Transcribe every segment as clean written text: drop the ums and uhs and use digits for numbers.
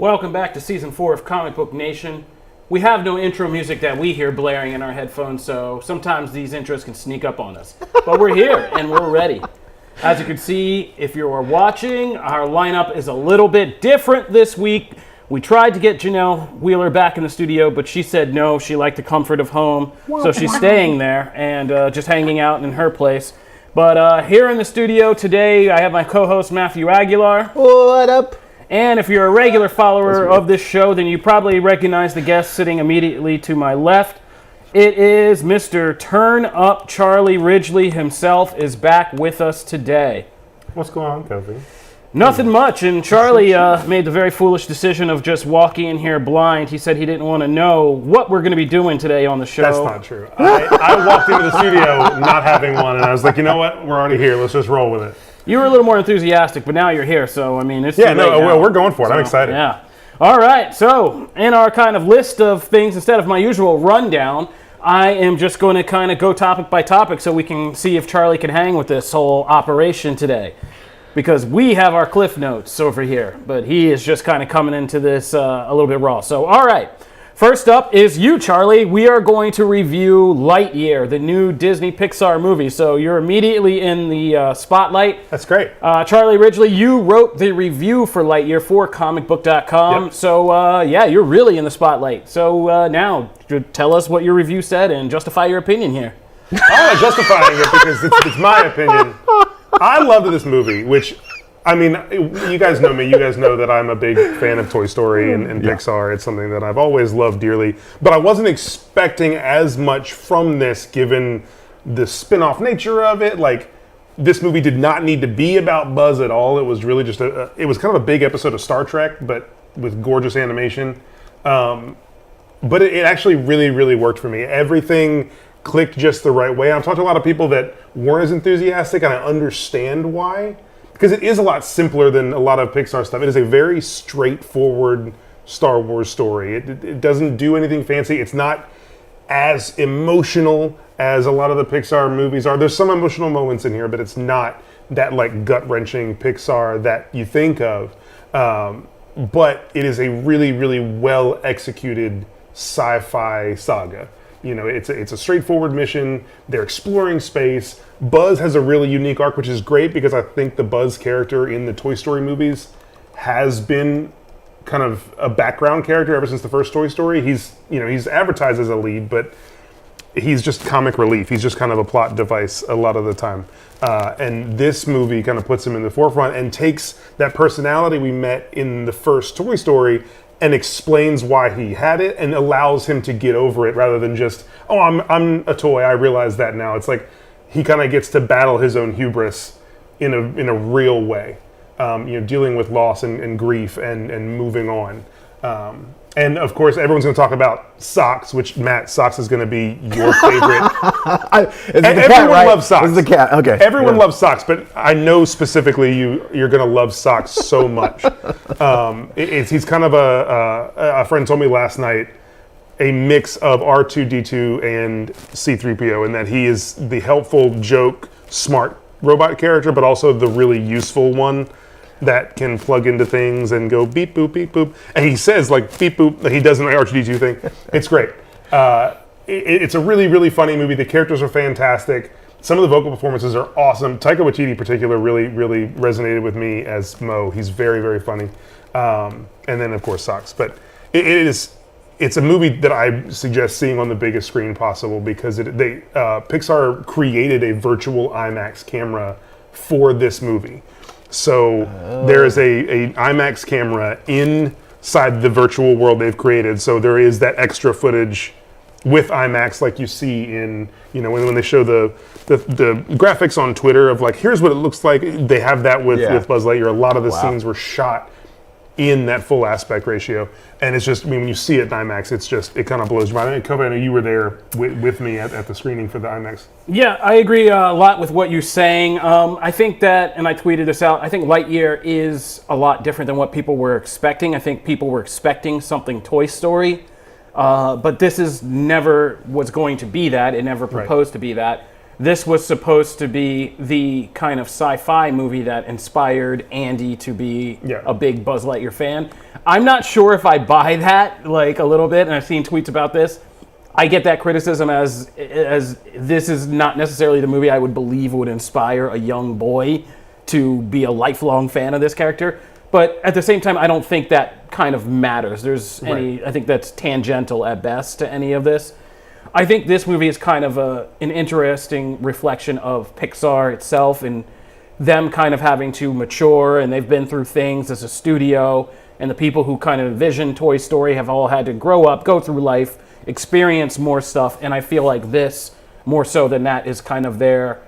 Welcome back to Season 4 of Comic Book Nation. We have no intro music that we hear blaring in our headphones, so sometimes these intros can sneak up on us. But we're here, and we're ready. As you can see, if you are watching, our lineup is a little bit different this week. We tried to get Janelle Wheeler back in the studio, but she said no. She liked the comfort of home, so she's staying there and just hanging out in her place. But here in the studio today, I have my co-host Matthew Aguilar. What up? And if you're a regular follower of this show, then you probably recognize the guest sitting immediately to my left. It is Mr. Turn Up Charlie Ridgely himself is back with us today. What's going on, Kofi? Nothing much, and Charlie made the very foolish decision of just walking in here blind. He said he didn't want to know what we're going to be doing today on the show. That's not true. I walked into the studio not having one, and I was like, you know what? We're already here. Let's just roll with it. You were a little more enthusiastic, but now you're here, so, I mean, it's Yeah, no, we're going for it. I'm excited. Yeah. All right, so in our kind of list of things, instead of my usual rundown, I am just going to kind of go topic by topic so we can see if Charlie can hang with this whole operation today. Because we have our cliff notes over here, but he is just kind of coming into this a little bit raw. So, all right. First up is you, Charlie. We are going to review Lightyear, the new Disney Pixar movie. So you're immediately in the spotlight. That's great. Charlie Ridgely, you wrote the review for Lightyear for Comicbook.com. Yep. So, yeah, you're really in the spotlight. So now, tell us what your review said and justify your opinion here. I'm not justifying it because it's my opinion. I loved this movie, which, I mean, you guys know me. You guys know that I'm a big fan of Toy Story and Pixar. It's something that I've always loved dearly. But I wasn't expecting as much from this, given the spin-off nature of it. Like, this movie did not need to be about Buzz at all. It was really just it was kind of a big episode of Star Trek, but with gorgeous animation. But it actually really, really worked for me. Everything clicked just the right way. I've talked to a lot of people that weren't as enthusiastic, and I understand why. Because it is a lot simpler than a lot of Pixar stuff. It is a very straightforward Star Wars story. It doesn't do anything fancy. It's not as emotional as a lot of the Pixar movies are. There's some emotional moments in here, but it's not that like gut-wrenching Pixar that you think of. But it is a really, really well-executed sci-fi saga. You know, it's a straightforward mission. They're exploring space. Buzz has a really unique arc, which is great because I think the Buzz character in the Toy Story movies has been kind of a background character ever since the first Toy Story. He's advertised as a lead, but he's just comic relief. He's just kind of a plot device a lot of the time. And this movie kind of puts him in the forefront and takes that personality we met in the first Toy Story and explains why he had it and allows him to get over it rather than just, oh, I'm a toy, I realize that now. It's like he kind of gets to battle his own hubris in a real way, dealing with loss and grief and moving on. And of course, everyone's going to talk about socks, which, Matt, socks is going to be your favorite. Everyone loves socks. It's the cat. Okay. Everyone loves socks, but I know specifically you're going to love socks so much. He's kind of a friend told me last night, a mix of R2-D2 and C-3PO, in that he is the helpful, joke, smart robot character, but also the really useful one that can plug into things and go beep, boop, beep, boop. And he says, like, beep, boop, like he does in the R2-D2 thing. It's great. It's a really, really funny movie. The characters are fantastic. Some of the vocal performances are awesome. Taika Waititi in particular really, really resonated with me as Mo. He's very, very funny. And then, of course, socks. But it's a movie that I suggest seeing on the biggest screen possible because Pixar created a virtual IMAX camera for this movie. So there is a IMAX camera inside the virtual world they've created. So there is that extra footage with IMAX, like you see in, when they show the graphics on Twitter of like, here's what it looks like. They have that with Buzz Lightyear. A lot of the scenes were shot in that full aspect ratio. And it's just, when you see it in IMAX, it kind of blows your mind. Kobe, I know you were there with me at the screening for the IMAX. Yeah, I agree a lot with what you're saying. I think that, and I tweeted this out, I think Lightyear is a lot different than what people were expecting. I think people were expecting something Toy Story, but this is never was going to be that. It never proposed to be that. this was supposed to be the kind of sci-fi movie that inspired Andy to be a big Buzz Lightyear fan. I'm not sure if I buy that, like, a little bit, and I've seen tweets about this. I get that criticism as this is not necessarily the movie I would believe would inspire a young boy to be a lifelong fan of this character. But at the same time, I don't think that kind of matters. I think that's tangential at best to any of this. I think this movie is kind of an interesting reflection of Pixar itself and them kind of having to mature, and they've been through things as a studio, and the people who kind of envisioned Toy Story have all had to grow up, go through life, experience more stuff, and I feel like this, more so than that, is kind of their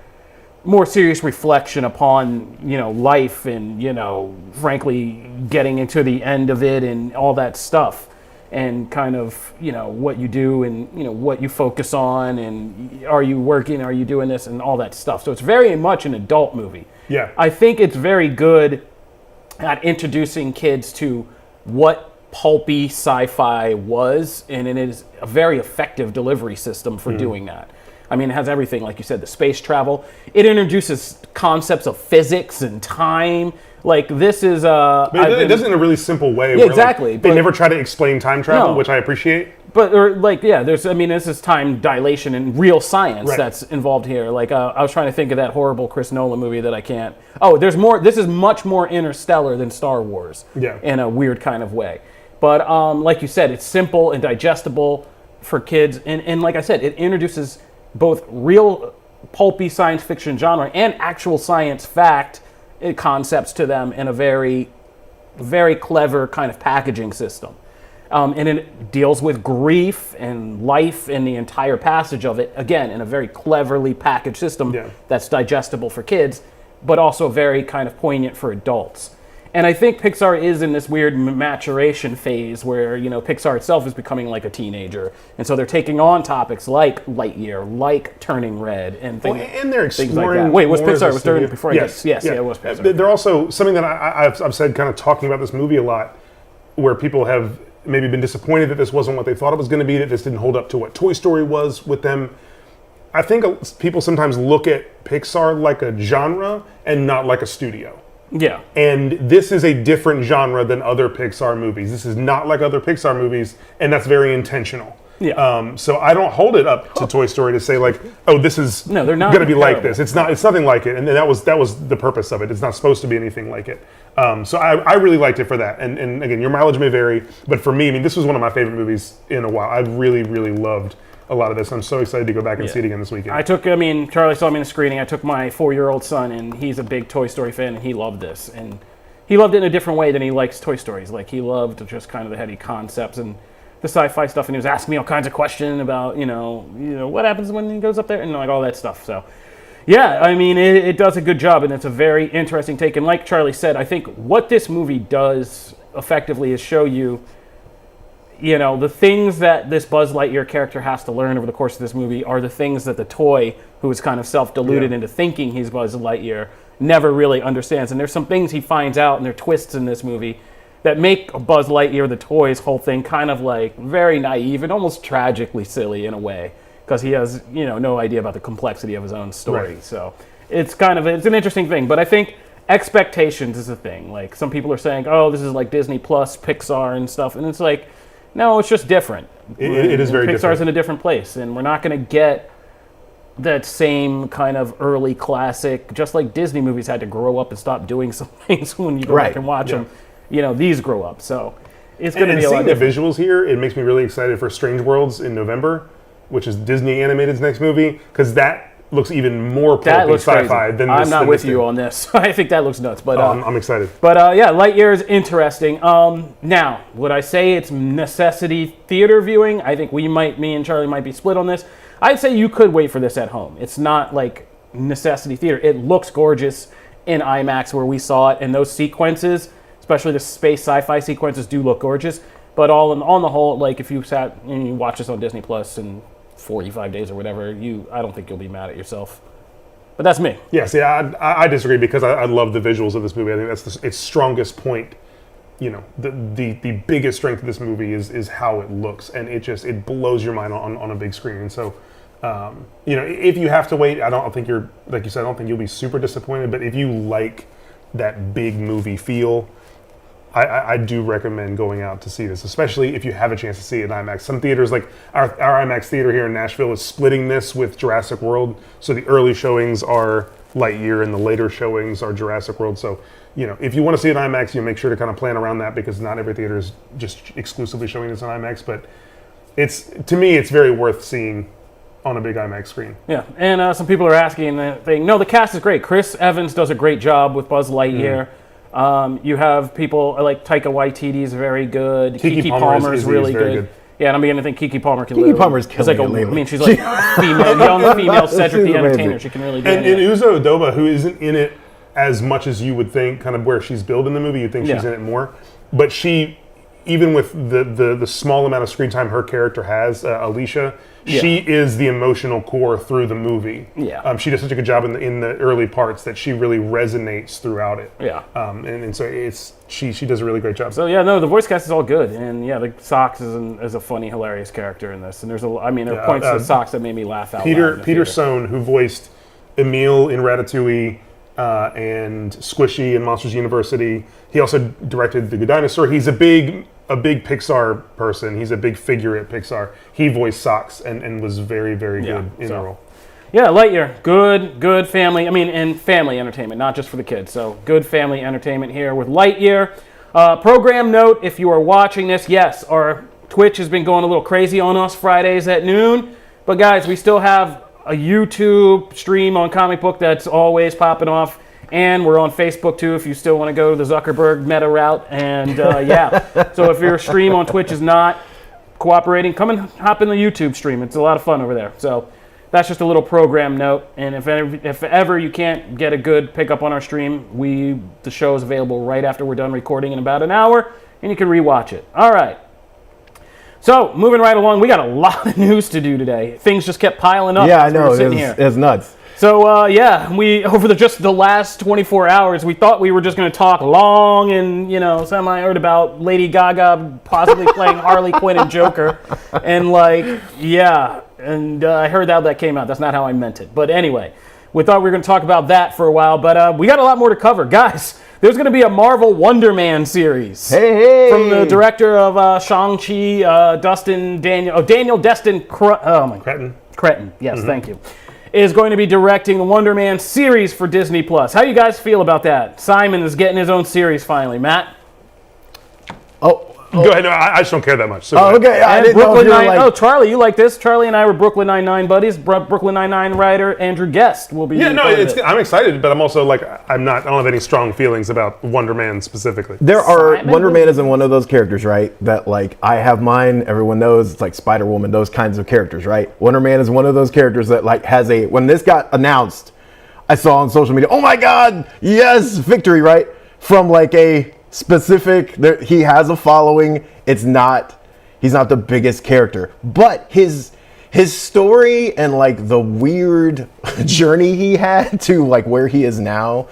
more serious reflection upon, life and, frankly, getting into the end of it and all that stuff. And kind of, what you do and, what you focus on and are you working, are you doing this and all that stuff. So it's very much an adult movie. Yeah. I think it's very good at introducing kids to what pulpy sci-fi was, and it is a very effective delivery system for doing that. I mean, it has everything, like you said, the space travel. It introduces concepts of physics and time. Like, this is... But it does it in a really simple way. Yeah, where, exactly. They never try to explain time travel, which I appreciate. But, this is time dilation and real science that's involved here. Like, I was trying to think of that horrible Chris Nolan movie that I can't... Oh, there's more... This is much more interstellar than Star Wars. Yeah. In a weird kind of way. But, like you said, it's simple and digestible for kids. And like I said, it introduces both real pulpy science fiction genre and actual science fact concepts to them in a very, very clever kind of packaging system. And it deals with grief and life and the entire passage of it, again, in a very cleverly packaged system that's digestible for kids, but also very kind of poignant for adults. And I think Pixar is in this weird maturation phase where, Pixar itself is becoming like a teenager. And so they're taking on topics like Lightyear, like Turning Red, and things, and they're things exploring. like that. Wait, was more Pixar? as a Was Turning studio. before? Yes, Yes, it was Pixar. They're also something that I've said, kind of talking about this movie a lot, where people have maybe been disappointed that this wasn't what they thought it was going to be, that this didn't hold up to what Toy Story was with them. I think people sometimes look at Pixar like a genre and not like a studio. Yeah. And this is a different genre than other Pixar movies. This is not like other Pixar movies, and that's very intentional. Yeah. So I don't hold it up to Toy Story to say like, oh, this is they're not going to be like comparable. this. It's not. It's nothing like it. And that was the purpose of it. It's not supposed to be anything like it. So I really liked it for that. And again, your mileage may vary, but for me, I mean, this was one of my favorite movies in a while. I really, really loved a lot of this. I'm so excited to go back and see it again this weekend. Charlie saw me in the screening. I took my 4-year-old son, and he's a big Toy Story fan, and he loved this. And he loved it in a different way than he likes Toy Stories. Like, he loved just kind of the heady concepts and the sci-fi stuff, and he was asking me all kinds of questions about, what happens when he goes up there, and like all that stuff. So, yeah, I mean, it does a good job, and it's a very interesting take. And like Charlie said, I think what this movie does effectively is show you, the things that this Buzz Lightyear character has to learn over the course of this movie are the things that the toy, who is kind of self-deluded into thinking he's Buzz Lightyear, never really understands. And there's some things he finds out, and there are twists in this movie that make Buzz Lightyear, the toy's whole thing, kind of like very naive and almost tragically silly in a way, because he has, no idea about the complexity of his own story. Right. So it's an interesting thing. But I think expectations is a thing. Like, some people are saying, oh, this is like Disney Plus, Pixar and stuff. And it's like, no, it's just different. It is very Pixar's different. in a different place, and we're not going to get that same kind of early classic, just like Disney movies had to grow up and stop doing some things when you go back and watch them. These grow up. So it's going to be a lot different. Seeing the visuals here, it makes me really excited for Strange Worlds in November, which is Disney Animated's next movie, because that looks even more pulpy sci-fi than this. I'm not with you on this. I think that looks nuts. But I'm excited. But Lightyear is interesting. Now, would I say it's necessity theater viewing? I think me and Charlie might be split on this. I'd say you could wait for this at home. It's not like necessity theater. It looks gorgeous in IMAX where we saw it, and those sequences, especially the space sci-fi sequences, do look gorgeous. But on the whole, like, if you sat and you watch this on Disney Plus and 45 days or whatever, I don't think you'll be mad at yourself. But that's me. Yes, I disagree, because I love the visuals of this movie. I think that's its strongest point. The biggest strength of this movie is how it looks, and it blows your mind on a big screen. And so If you have to wait, I don't think you're, like you said, I don't think you'll be super disappointed. But if you like that big movie feel, I do recommend going out to see this, especially if you have a chance to see it in IMAX. Some theaters, like our IMAX theater here in Nashville, is splitting this with Jurassic World. So the early showings are Lightyear and the later showings are Jurassic World. So, if you want to see it in IMAX, make sure to kind of plan around that, because not every theater is just exclusively showing this in IMAX. But to me, it's very worth seeing on a big IMAX screen. Yeah, and some people are asking the cast is great. Chris Evans does a great job with Buzz Lightyear. You have people like Taika Waititi is very good. Keke Palmer is really good. Yeah, and I'm beginning to think Keke Palmer can. Keke Palmer's killing it lately. I mean, she's like young female Cedric the Entertainer. She can really do it. And Uzo Aduba, who isn't in it as much as you would think, kind of where she's billed in the movie, you'd think she's in it more. But she, even with the small amount of screen time her character has, Alicia, she is the emotional core through the movie. Yeah. She does such a good job in the early parts that she really resonates throughout it. Yeah. And so she does a really great job. So the voice cast is all good, and the Sox is a funny, hilarious character in this. And there are points to Sox that made me laugh out loud. Peter Sohn, who voiced Emile in Ratatouille and Squishy in Monsters University. He also directed The Good Dinosaur. He's a big Pixar person. He's a big figure at Pixar. He voiced Sox and was very, very good in the role. Yeah, Lightyear, good family. And family entertainment, not just for the kids. So good family entertainment here with Lightyear. Program note: if you are watching this, yes, our Twitch has been going a little crazy on us Fridays at noon. But guys, we still have a YouTube stream on Comic Book that's always popping off. And we're on Facebook too if you still want to go the Zuckerberg meta route. And so if your stream on Twitch is not cooperating, come and hop in the YouTube stream. It's a lot of fun over there. So that's just a little program note. And if ever you can't get a good pickup on our stream, the show is available right after we're done recording in about an hour, and you can rewatch it. All right. So moving right along, we got a lot of news to do today. Things just kept piling up. Yeah, I know. It's nuts. So, we over just the last 24 hours, we thought we were just going to talk long and, semi-heard about Lady Gaga possibly playing Harley Quinn and Joker. And, I heard how that came out. That's not how I meant it. But anyway, we thought we were going to talk about that for a while. But we got a lot more to cover. Guys, there's going to be a Marvel Wonderman series. Hey! From the director of Shang-Chi, Daniel Destin Cretton. Yes, thank you. Is going to be directing the Wonder Man series for Disney+. How do you guys feel about that? Simon is getting his own series finally. Matt? Go ahead. No, I just don't care that much. So okay. I didn't know if you were like... Charlie, you like this? Charlie and I were Brooklyn Nine-Nine buddies. Brooklyn Nine-Nine writer Andrew Guest will be. Yeah, no, I'm excited, but I'm also I don't have any strong feelings about Wonder Man specifically. Wonder Man isn't one of those characters, right? That I have mine. Everyone knows it's like Spider-Woman, those kinds of characters, right? Wonder Man is one of those characters that has when this got announced, I saw on social media, oh my God, yes, victory, right? From a specific, he has a following. He's not the biggest character, but his story and the weird journey he had to where he is now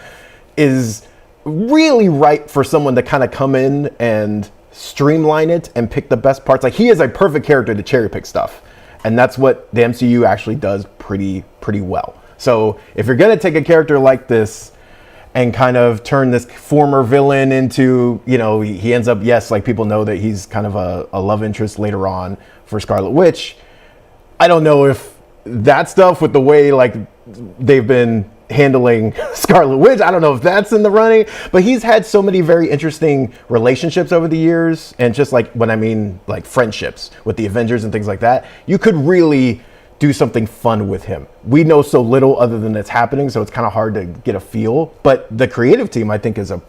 is really right for someone to kind of come in and streamline it and pick the best parts. He is a perfect character to cherry pick stuff, and that's what the MCU actually does pretty well. So if you're gonna take a character like this and kind of turn this former villain into, he ends up, people know that he's kind of a love interest later on for Scarlet Witch. I don't know if that stuff with the way they've been handling Scarlet Witch, I don't know if that's in the running, but he's had so many very interesting relationships over the years, and just when I mean friendships with the Avengers and things like that, you could really do something fun with him. We know so little other than it's happening, so it's kind of hard to get a feel. But the creative team, I think, is a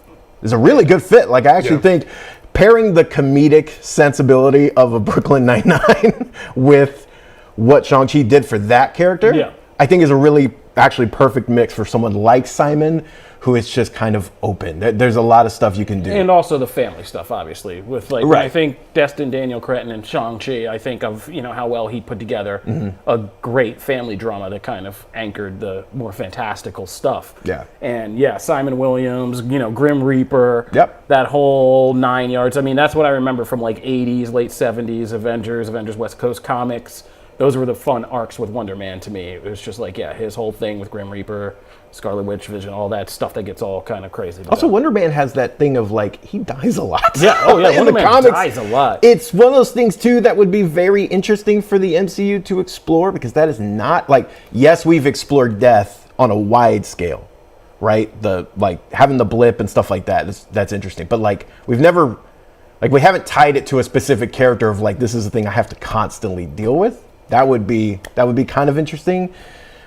really good fit. I actually think pairing the comedic sensibility of a Brooklyn Nine-Nine with what Shang-Chi did for that character, I think is a really actually perfect mix for someone like Simon, who is just kind of open. There's a lot of stuff you can do. And also the family stuff, obviously. With when I think Destin Daniel Cretton and Shang-Chi, I think of how well he put together a great family drama that kind of anchored the more fantastical stuff. Yeah. And Simon Williams, Grim Reaper, that whole 9 yards. I mean, that's what I remember from 80s, late 70s Avengers West Coast comics. those were the fun arcs with Wonder Man to me. It was just like, yeah, his whole thing with Grim Reaper, Scarlet Witch, Vision, all that stuff that gets all kind of crazy. Also, Wonder Man has that thing of like, he dies a lot. Yeah, oh yeah, In Wonder the Man comics, dies a lot. It's one of those things too that would be very interesting for the MCU to explore, because that is not like, yes, we've explored death on a wide scale, right? The like having the blip and stuff like that's interesting. But like we haven't tied it to a specific character of like, this is the thing I have to constantly deal with. That would be kind of interesting.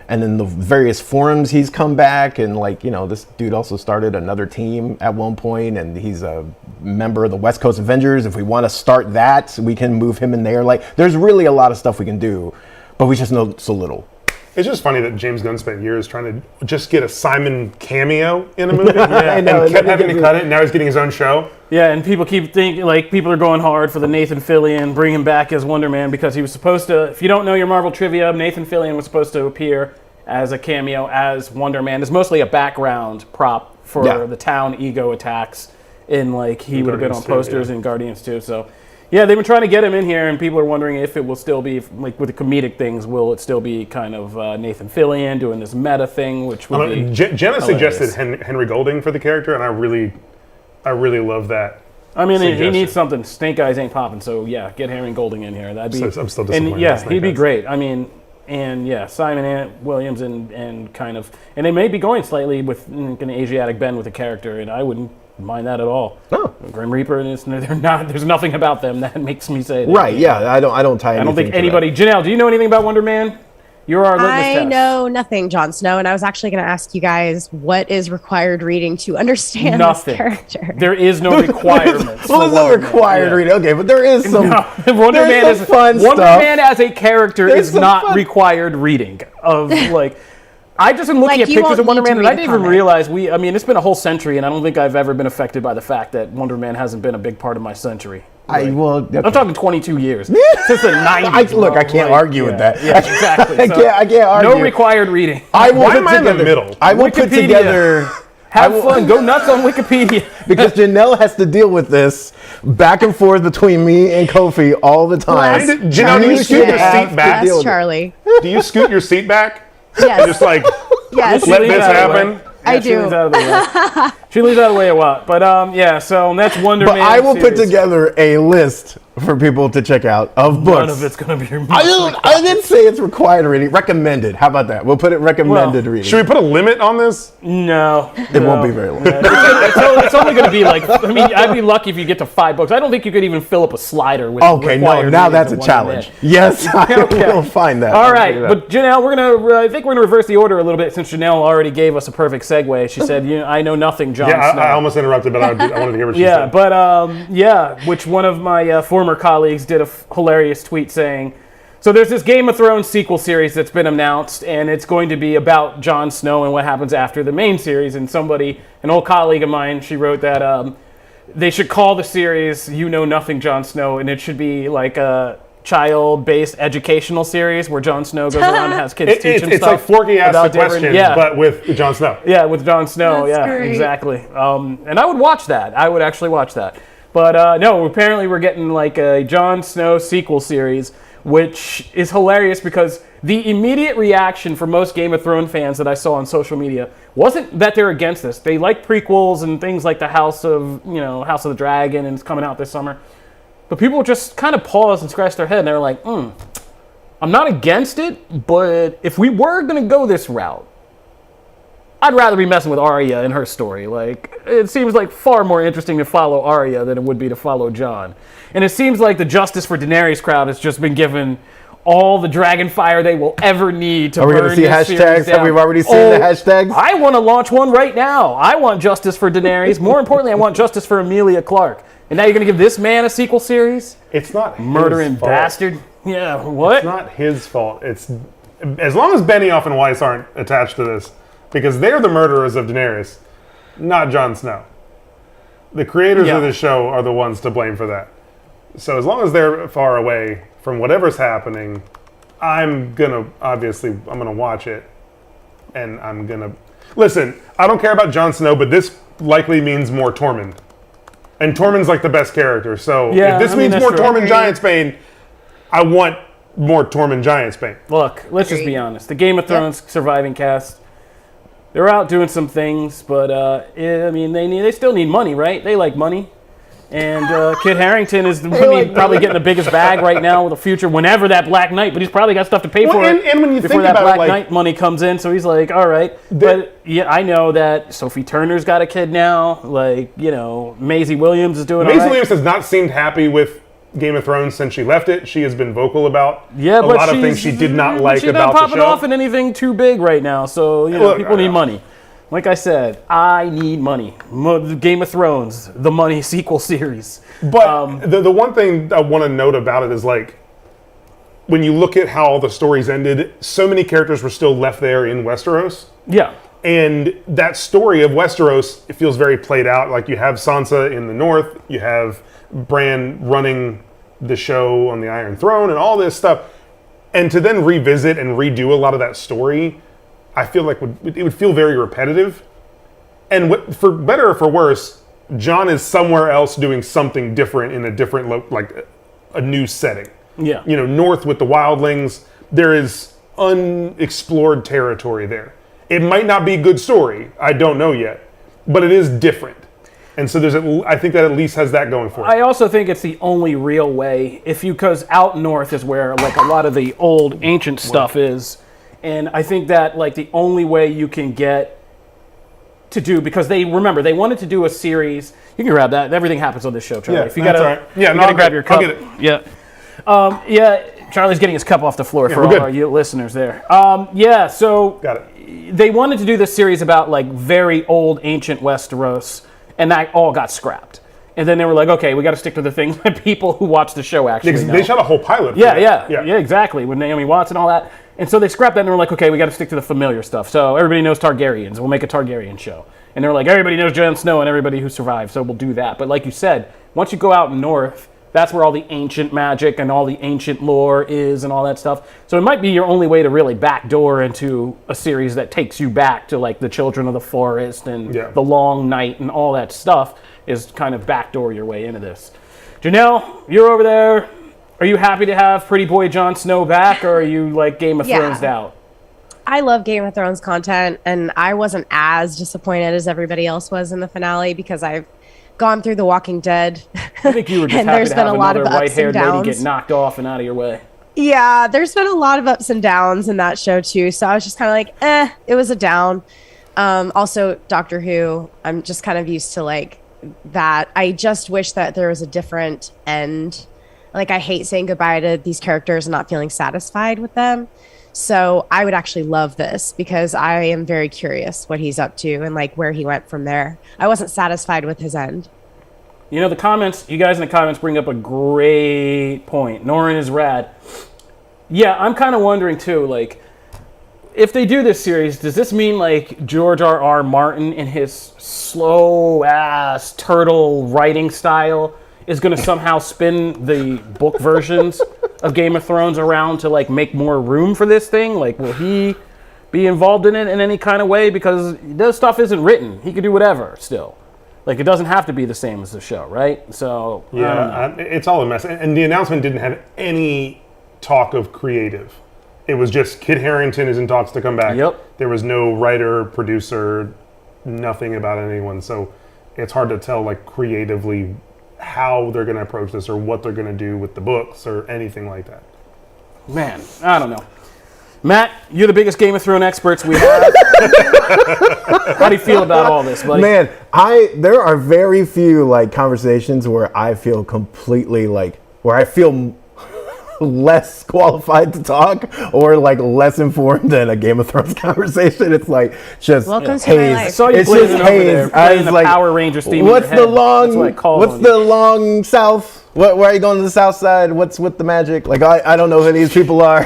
And then the various forums he's come back, and like, you know, this dude also started another team at one point, and he's a member of the West Coast Avengers. If we want to start that, we can move him in there. Like, there's really a lot of stuff we can do, but we just know so little. It's just funny that James Gunn spent years trying to just get a Simon cameo in a movie, I know, and kept having to cut it, and now he's getting his own show. Yeah, and people keep thinking, like, people are going hard for the Nathan Fillion, bring him back as Wonder Man, because he was supposed to, if you don't know your Marvel trivia, Nathan Fillion was supposed to appear as a cameo as Wonder Man. It's mostly a background prop for the town ego attacks, in, like, he would have been on posters in Guardians 2, so... Yeah, they've been trying to get him in here, and people are wondering if it will still be, like, with the comedic things, will it still be kind of Nathan Fillion doing this meta thing, which would be Jenna suggested Henry Golding for the character, and I really love that. I mean, he needs something. Snake Eyes ain't popping, so yeah, get Henry Golding in here. That'd be. I'm still disappointed. And yeah, he'd be great. I mean, and yeah, Simon Williams and kind of, and they may be going slightly with an Asiatic bend with the character, and I wouldn't mind that at all. No, Grim Reaper, and they're not. There's nothing about them that makes me say that. Right? Yeah, I don't tie. I don't think anybody. Janelle, do you know anything about Wonder Man? You're our litmus test. I know nothing, Jon Snow, and I was actually going to ask you guys what is required reading to understand this character. There is no requirements. Well, there's no required reading. Okay, but there is some. No, Wonder Man is fun stuff. Wonder Man as a character is not required reading of like. I just am looking at pictures of Wonder Man, and I didn't even realize I mean, it's been a whole century, and I don't think I've ever been affected by the fact that Wonder Man hasn't been a big part of my century. I'm talking 22 years. Since the 90s. Look, I can't argue with that. Yeah, exactly. I can't argue. No required reading. Why am I in the middle? I will put together... Have fun. Go nuts on Wikipedia. Because Janelle has to deal with this back and forth between me and Kofi all the time. Janelle, do you scoot your seat back? Yes, Charlie. Do you scoot your seat back? Yes. And just like, let this happen? I do. She leaves out of the way. She leaves out of the way a lot. But yeah, so that's Wonder Man. But I will put together a list for people to check out of books. None of it's going to be removed. I didn't say it's required reading. Recommended. How about that? We'll put it recommended reading. Should we put a limit on this? No. It won't be very long. It's only going to be like, I mean, I'd be lucky if you get to 5 books. I don't think you could even fill up a slider with now that's a challenge. Yes, I will find that. All right, but Janelle, I think we're going to reverse the order a little bit, since Janelle already gave us a perfect segue. She said, I know nothing, Jon Snow. I almost interrupted, but I wanted to hear what she said. Which one of my former colleagues did a hilarious tweet saying, so there's this Game of Thrones sequel series that's been announced, and it's going to be about Jon Snow and what happens after the main series. And an old colleague of mine, she wrote that they should call the series You Know Nothing, Jon Snow, and it should be like a child-based educational series where Jon Snow goes around and has kids teach him stuff. It's like Forky Asks the Questions, but with Jon Snow. Yeah, with Jon Snow. That's yeah, great. Exactly. And I would watch that. I would actually watch that. But no, apparently we're getting like a Jon Snow sequel series, which is hilarious because the immediate reaction for most Game of Thrones fans that I saw on social media wasn't that they're against this. They like prequels and things like the House of the Dragon, and it's coming out this summer. But people just kind of pause and scratch their head, and they're like, I'm not against it, but if we were going to go this route, I'd rather be messing with Arya and her story. Like, it seems like far more interesting to follow Arya than it would be to follow Jon. And it seems like the Justice for Daenerys crowd has just been given all the dragon fire they will ever need to burn this series down. Are we going to see hashtags? Have we already seen the hashtags? I want to launch one right now. I want justice for Daenerys. More importantly, I want justice for Emilia Clarke. And now you're going to give this man a sequel series? It's not murdering his fault. Bastard. Yeah, what? It's not his fault. It's as long as Benioff and Weiss aren't attached to this, because they're the murderers of Daenerys, not Jon Snow. The creators of the show are the ones to blame for that. So as long as they're far away from whatever's happening, I'm gonna watch it, and I'm gonna listen. I don't care about Jon Snow, but this likely means more Tormund, and Tormund's like the best character. So if this means more Tormund Giantsbane, I want more Tormund Giantsbane. Look, let's just be honest. The Game of Thrones surviving cast, they're out doing some things, but I mean, they still need money, right? They like money. And Kit Harington is probably getting the biggest bag right now with the future whenever that Black Knight, but he's probably got stuff to pay for it and when you before think that about Black Knight money comes in. So he's like, all right. But yeah, I know that Sophie Turner's got a kid now. Like, you know, Maisie Williams is doing all right. Maisie Williams has not seemed happy with Game of Thrones since she left it. She has been vocal about a lot of things she did not like about the show. She's not popping off in anything too big right now. So, you know, people need money. Like I said, I need money. Game of Thrones, the money sequel series. But the one thing I want to note about it is, like, when you look at how all the stories ended, so many characters were still left there in Westeros. Yeah. And that story of Westeros, it feels very played out. Like, you have Sansa in the north, you have Bran running the show on the Iron Throne and all this stuff. And to then revisit and redo a lot of that story, I feel like it would feel very repetitive. And for better or for worse, Jon is somewhere else doing something different in a different, like a new setting. Yeah. You know, north with the wildlings, there is unexplored territory there. It might not be a good story, I don't know yet, but it is different. And so I think that at least has that going for it. I also think it's the only real way, because out north is where like a lot of the old ancient stuff is. And I think that like the only way you can get to do, because they wanted to do a series. You can grab that. Everything happens on this show, Charlie. Yeah, if you gotta, right. Yeah, you gotta grab your cup. I'll get it. Yeah. Yeah. Charlie's getting his cup off the floor for all our listeners there. So got it. They wanted to do this series about like very old ancient Westeros, and that all got scrapped. And then they were like, okay, we got to stick to the things that people who watch the show actually know. They shot a whole pilot. Yeah, exactly. With Naomi Watts and all that. And so they scrapped that and they were like, okay, we got to stick to the familiar stuff. So everybody knows Targaryens. We'll make a Targaryen show. And they were like, everybody knows Jon Snow and everybody who survived, so we'll do that. But like you said, once you go out north, that's where all the ancient magic and all the ancient lore is and all that stuff. So it might be your only way to really backdoor into a series that takes you back to like the Children of the Forest and the Long Night and all that stuff, is kind of backdoor your way into this. Janelle, you're over there. Are you happy to have Pretty Boy Jon Snow back, or are you like Game of Thrones out? I love Game of Thrones content, and I wasn't as disappointed as everybody else was in the finale because I've gone through The Walking Dead. I think you were just happy to have another white-haired lady get knocked off and out of your way. Yeah, there's been a lot of ups and downs in that show too, so I was just kind of like, it was a down. Also, Doctor Who, I'm just kind of used to like that. I just wish that there was a different end. Like, I hate saying goodbye to these characters and not feeling satisfied with them. So I would actually love this because I am very curious what he's up to and like where he went from there. I wasn't satisfied with his end. You know, you guys in the comments bring up a great point. Norin is rad. Yeah, I'm kind of wondering too, like, if they do this series, does this mean like George R.R. Martin in his slow ass turtle writing style is going to somehow spin the book versions of Game of Thrones around to like make more room for this thing? Like, will he be involved in it in any kind of way? Because this stuff isn't written. He could do whatever still. Like, it doesn't have to be the same as the show, right? So yeah, it's all a mess. And the announcement didn't have any talk of creative. It was just Kit Harington is in talks to come back. Yep. There was no writer, producer, nothing about anyone. So it's hard to tell, like, creatively how they're going to approach this or what they're going to do with the books or anything like that. Man, I don't know. Matt, you're the biggest Game of Thrones experts we have. How do you feel about all this, buddy? Man, there are very few like conversations where I feel completely like, where I feel less qualified to talk or like less informed than a Game of Thrones conversation. It's like just welcome haze. to my life. I saw you It's blazing just over haze. there, I playing was the like, Power Rangers theme. What's the long? What's the you. long south? Where are you going to the south side? What's with the magic? Like I don't know who these people are.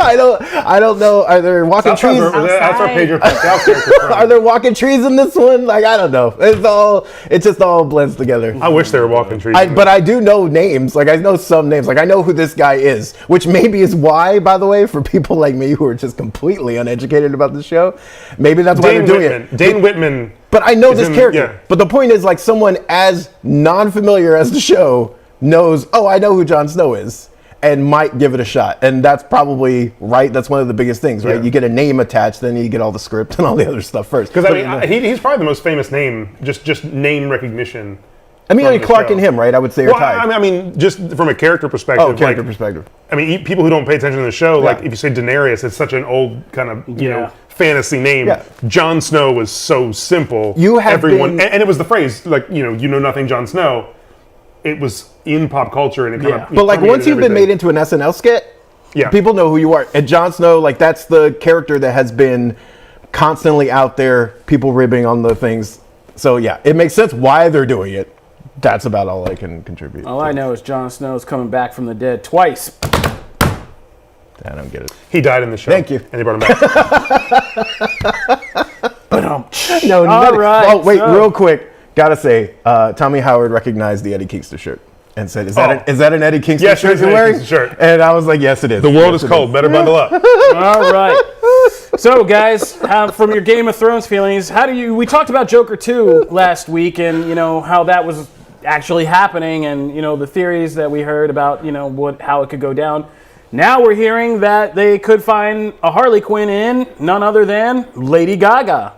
I don't know. Are there walking trees? That's our Pedro Pascal character. Are there walking trees in this one? Like, I don't know. It just all blends together. I wish there were walking trees. But I do know names. Like, I know some names. Like, I know who this guy is, which maybe is why, by the way, for people like me who are just completely uneducated about the show, maybe that's why they're doing it. Dane Whitman. But I know this character. Yeah. But the point is, like, someone as non-familiar as the show knows, oh, I know who Jon Snow is. and might give it a shot. And that's probably right. That's one of the biggest things, right? Yeah. You get a name attached, then you get all the script and all the other stuff first. Because I mean, he's probably the most famous name, just name recognition. Amelia from the Clark show. and him, right? I would say are Well, tied. I mean, just from a character perspective. Oh, character perspective. I mean, people who don't pay attention to the show, Yeah. like if you say Daenerys, it's such an old kind of you Yeah. know fantasy name. Yeah. Jon Snow was so simple. You have everyone, been- and it was the phrase like you know nothing, Jon Snow. It was in pop culture, and it kind of. But like once you've been made into into an SNL skit, yeah, people know who you are. And Jon Snow, like that's the character that has been constantly out there, people ribbing on the things. So yeah, it makes sense why they're doing it. That's about all I can contribute. All I know is Jon Snow's coming back from the dead twice. I don't get it. he died in the show. Thank you. And they brought him back. No, All right, Oh wait, so- real quick, gotta say, Tommy Howard recognized the Eddie Kingston shirt and said, "Is that an Eddie Kingston Yes, shirt it's you're an Eddie wearing?" Kingston shirt. And I was like, "Yes, it is." The world Yes, is it cold. Better bundle up. All right. So, guys, from your Game of Thrones feelings, we talked about Joker 2 last week and, how that was actually happening and, the theories that we heard about, how it could go down. Now we're hearing that they could find a Harley Quinn in none other than Lady Gaga.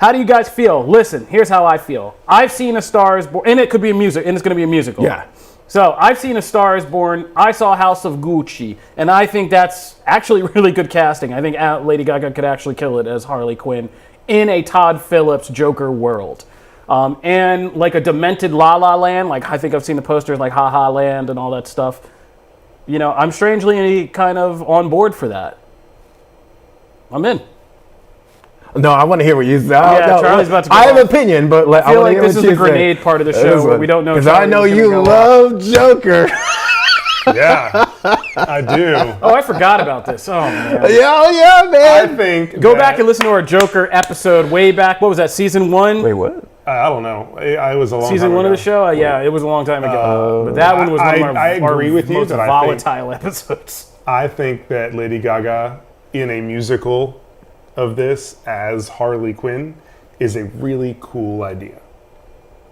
How do you guys feel? Listen, here's how I feel. I've seen A Star Is Born, and it could be a music, and it's going to be a musical. Yeah. So I've seen A Star Is Born. I saw House of Gucci, and I think that's actually really good casting. I think Lady Gaga could actually kill it as Harley Quinn in a Todd Phillips Joker world. And like a demented La La Land, like I think I've seen the posters like Ha Ha Land and all that stuff. I'm strangely kind of on board for that. I'm in. No, I want to hear what you say. Yeah, No, Charlie's about to go I have off. an opinion, but I I feel wanna like hear this what is the you say. grenade part of the show where we don't know. Because I know Charlie's you gonna go love Joker. Yeah, I do. Oh, I forgot about this. Oh, man. yeah, I man. think Go back and listen to our Joker episode way back. What was that, season 1? Wait, what? I don't know. I was a long Season time 1 of ago. the show? Yeah, it was a long time ago. But that one was one of our, I agree our with you most that I volatile episodes. I think that Lady Gaga in a musical of this as Harley Quinn is a really cool idea.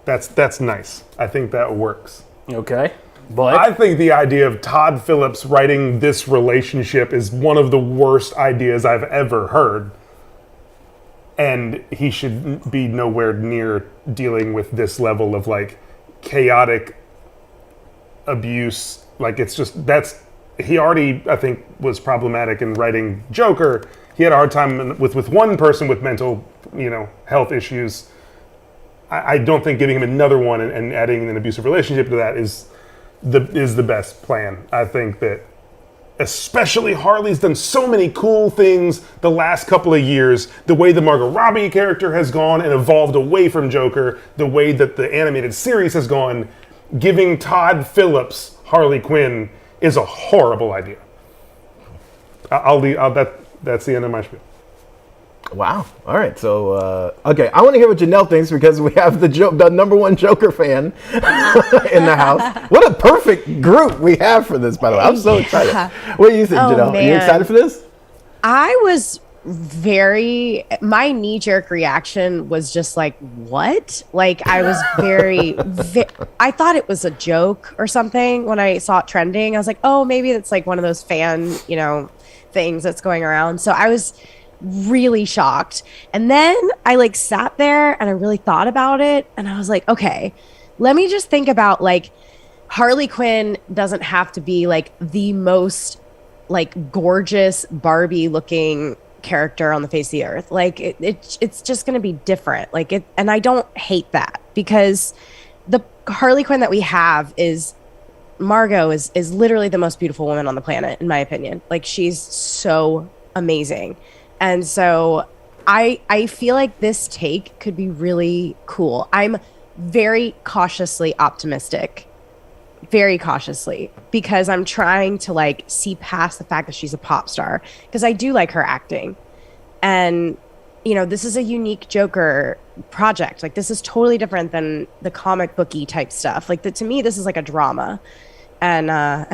That's nice. I think that works. Okay. But I think the idea of Todd Phillips writing this relationship is one of the worst ideas I've ever heard. And he should be nowhere near dealing with this level of like chaotic abuse. Like it's just, he already, I think, was problematic in writing Joker. He had a hard time with one person with mental, health issues. I don't think giving him another one and adding an abusive relationship to that is the best plan. I think that especially Harley's done so many cool things the last couple of years. The way the Margot Robbie character has gone and evolved away from Joker, the way that the animated series has gone, giving Todd Phillips Harley Quinn is a horrible idea. That's the end of my spiel. Wow. All right. So, okay. I want to hear what Janelle thinks because we have the number one Joker fan in the house. What a perfect group we have for this, by the way. I'm so excited. What do you think, Janelle? Are you excited for this? I was my knee-jerk reaction was just like, what? Like, I was I thought it was a joke or something when I saw it trending. I was like, oh, maybe it's like one of those fan, things that's going around. So I was really shocked. And then I like sat there and I really thought about it. And I was like, okay, let me just think about like Harley Quinn doesn't have to be like the most like gorgeous Barbie looking character on the face of the earth. Like it's just going to be different. Like it, and I don't hate that because the Harley Quinn that we have is Margot is literally the most beautiful woman on the planet, in my opinion. Like she's so amazing. And so I feel like this take could be really cool. I'm very cautiously optimistic. Very cautiously, because I'm trying to like see past the fact that she's a pop star, because I do like her acting. And this is a unique Joker project. Like this is totally different than the comic booky type stuff. Like to me, this is like a drama. And I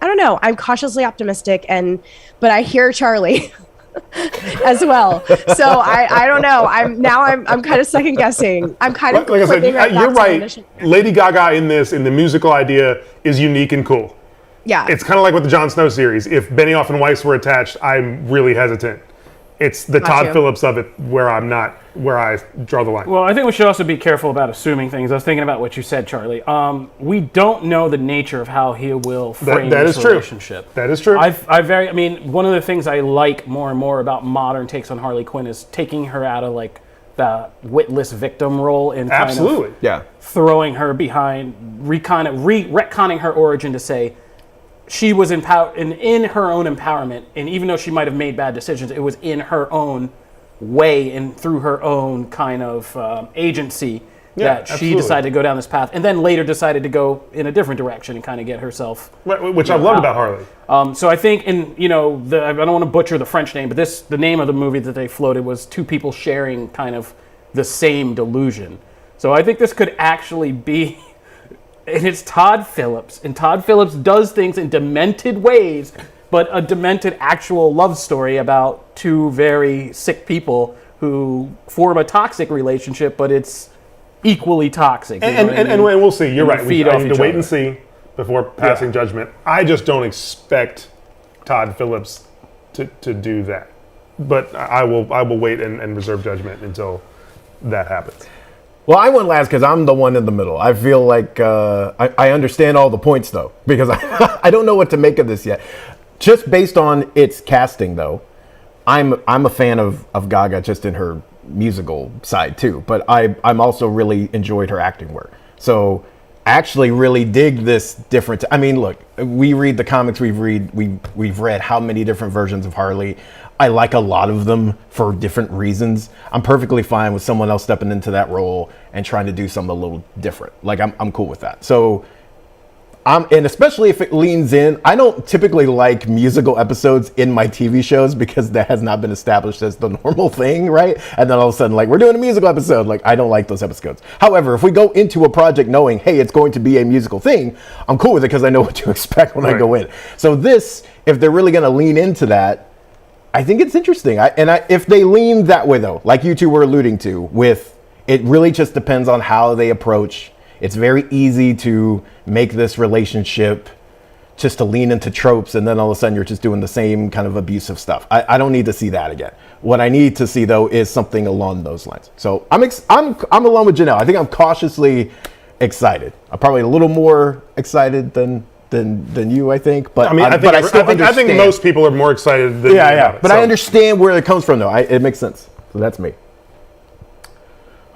don't know. I'm cautiously optimistic, but I hear Charlie as well. So I don't know. I'm kind of second guessing. I'm kind of like I said, flipping you're back to right. Intermission. Lady Gaga in the musical idea is unique and cool. Yeah. It's kind of like with the Jon Snow series. If Benioff and Weiss were attached, I'm really hesitant. It's the Todd Phillips of it where I'm not, where I draw the line. Well, I think we should also be careful about assuming things. I was thinking about what you said, Charlie. We don't know the nature of how he will frame this relationship. That is true. I mean, one of the things I like more and more about modern takes on Harley Quinn is taking her out of like the witless victim role and kind of throwing her behind, retconning her origin to say she was empowered in her own empowerment, and even though she might have made bad decisions, it was in her own way and through her own kind of agency that she decided to go down this path, and then later decided to go in a different direction and kind of get herself. Which I love about Harley. So I think, I don't want to butcher the French name, but the name of the movie that they floated was two people sharing kind of the same delusion. So I think this could actually be. And it's Todd Phillips. And Todd Phillips does things in demented ways, but a demented actual love story about two very sick people who form a toxic relationship, but it's equally toxic. And we'll see. You're right. I need to wait and see before passing judgment. I just don't expect Todd Phillips to do that. But I will wait and reserve judgment until that happens. Well, I went last because I'm the one in the middle. I feel like I understand all the points, though, because I don't know what to make of this yet. Just based on its casting, though, I'm a fan of Gaga just in her musical side, too. But I'm also really enjoyed her acting work. So I actually really dig this different. I mean, look, we read the comics. We've read how many different versions of Harley. I like a lot of them for different reasons. I'm perfectly fine with someone else stepping into that role and trying to do something a little different. Like I'm cool with that. So and especially if it leans in, I don't typically like musical episodes in my TV shows because that has not been established as the normal thing, right? And then all of a sudden, like, we're doing a musical episode. Like, I don't like those episodes. However, if we go into a project knowing, hey, it's going to be a musical thing, I'm cool with it because I know what to expect when I go in. So this, if they're really going to lean into that, I think it's interesting. If they lean that way, though, like you two were alluding to, with it really just depends on how they approach. It's very easy to make this relationship just to lean into tropes, and then all of a sudden you're just doing the same kind of abusive stuff. I don't need to see that again. What I need to see, though, is something along those lines. So I'm along with Janelle. I think I'm cautiously excited. I'm probably a little more excited than you, I think. But I think most people are more excited than me about it. But I understand where it comes from, though. It makes sense. So that's me.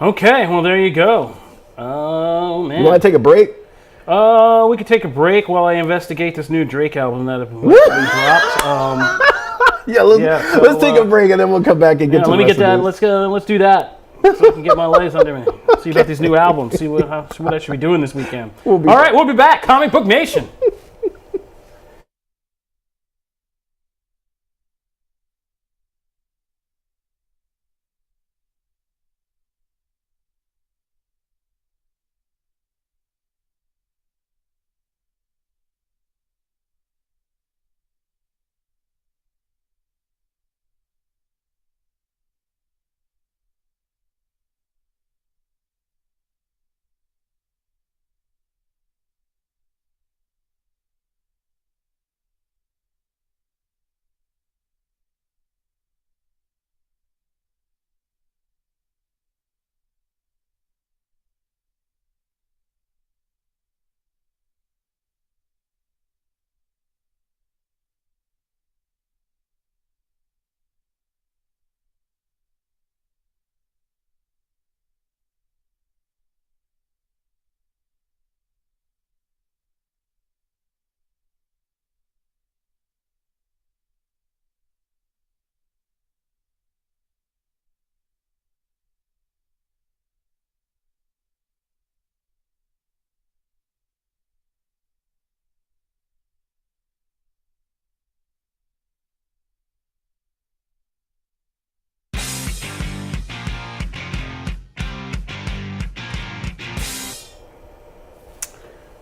Okay, well, there you go. Oh, man. You want to take a break? We could take a break while I investigate this new Drake album that has been dropped. Let's take a break and then we'll come back and get to let me get that. Let's do that. So I can get my legs under me. See about these new albums. See what I should be doing this weekend. All right, we'll be back. Comic Book Nation.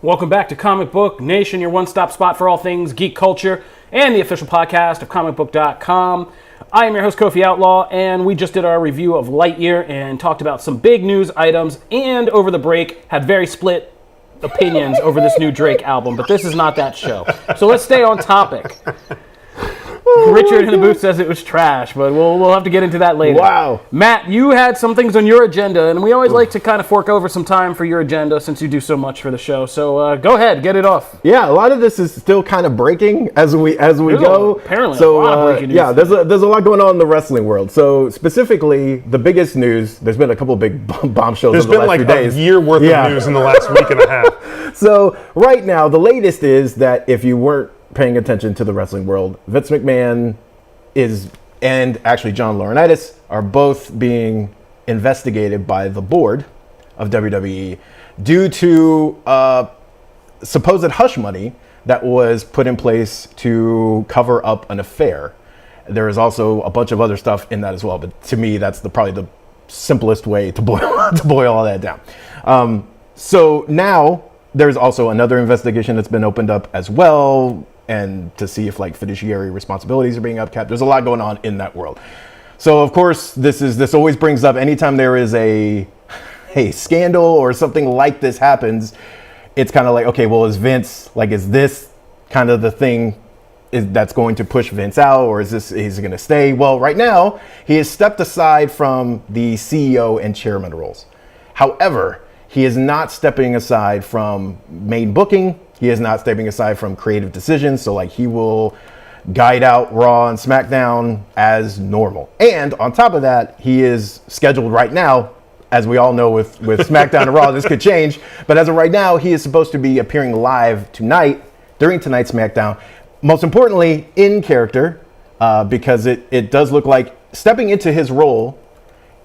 Welcome back to Comic Book Nation, your one-stop spot for all things geek culture and the official podcast of Comicbook.com. I am your host, Kofi Outlaw, and we just did our review of Lightyear and talked about some big news items, and over the break had very split opinions over this new Drake album, but this is not that show. So let's stay on topic. Richard in the booth says it was trash, but we'll have to get into that later. Wow. Matt, you had some things on your agenda, and we always like to kind of fork over some time for your agenda since you do so much for the show. So go ahead, get it off. Yeah, a lot of this is still kind of breaking as we go. Apparently, so a lot of breaking news. yeah, there's a lot going on in the wrestling world. So specifically, the biggest news. There's been a couple big bombshells. There's over the been last like few days. a year worth of news in the last week and a half. So right now, the latest is that if you weren't paying attention to the wrestling world, Vince McMahon and actually John Laurinaitis are both being investigated by the board of WWE due to supposed hush money that was put in place to cover up an affair. There is also a bunch of other stuff in that as well, but to me, that's probably the simplest way to boil all that down. So now there's also another investigation that's been opened up as well, and to see if like fiduciary responsibilities are being upkept. There's a lot going on in that world. So of course, this always brings up anytime there is a scandal or something like this happens, it's kind of like, okay, well, is this kind of the thing that's going to push Vince out, or is he going to stay? Well, right now, he has stepped aside from the CEO and chairman roles. However, he is not stepping aside from main booking. He is not stepping aside from creative decisions. So like he will guide out Raw and SmackDown as normal. And on top of that, he is scheduled right now, as we all know with SmackDown and Raw, this could change. But as of right now, he is supposed to be appearing live tonight, during tonight's SmackDown. Most importantly, in character, because it does look like stepping into his role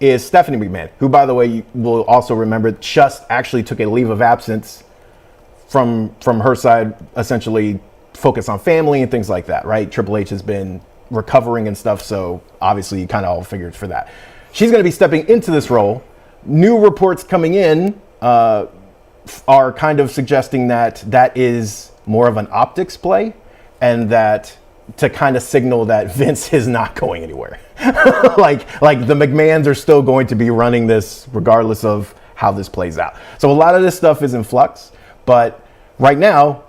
is Stephanie McMahon, who, by the way, you will also remember, just actually took a leave of absence from her side, essentially focus on family and things like that, right? Triple H has been recovering and stuff, so obviously you kind of all figured for that. She's going to be stepping into this role. New reports coming in are kind of suggesting that is more of an optics play, and that to kind of signal that Vince is not going anywhere. like the McMahons are still going to be running this regardless of how this plays out. So a lot of this stuff is in flux, but right now,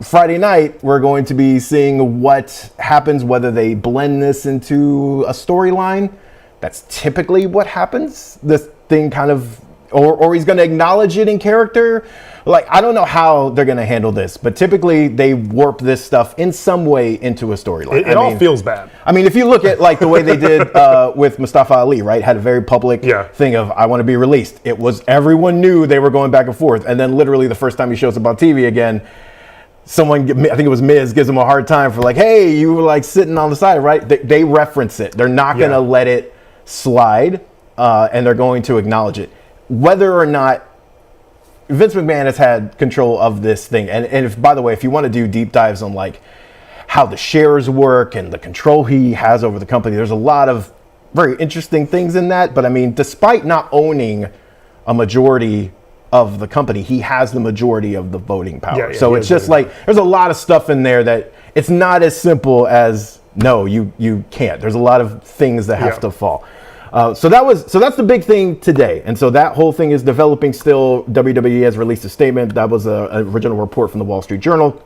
Friday night, we're going to be seeing what happens, whether they blend this into a storyline. That's typically what happens. This thing kind of, or he's going to acknowledge it in character. Like, I don't know how they're going to handle this, but typically they warp this stuff in some way into a storyline. It all feels bad. I mean, if you look at like the way they did with Mustafa Ali, right? Had a very public thing of, I want to be released. It was, everyone knew they were going back and forth. And then literally the first time he shows up on TV again, someone, I think it was Miz, gives him a hard time for like, hey, you were like sitting on the side, right? They reference it. They're not going to let it slide, and they're going to acknowledge it. Whether or not Vince McMahon has had control of this thing. And if, by the way, if you want to do deep dives on like how the shares work and the control he has over the company, there's a lot of very interesting things in that. But I mean, despite not owning a majority of the company, he has the majority of the voting power. So it's just like, there's a lot of stuff in there that it's not as simple as, no, you can't. There's a lot of things that have to fall. So that's the big thing today. And so that whole thing is developing still. WWE has released a statement. That was an original report from the Wall Street Journal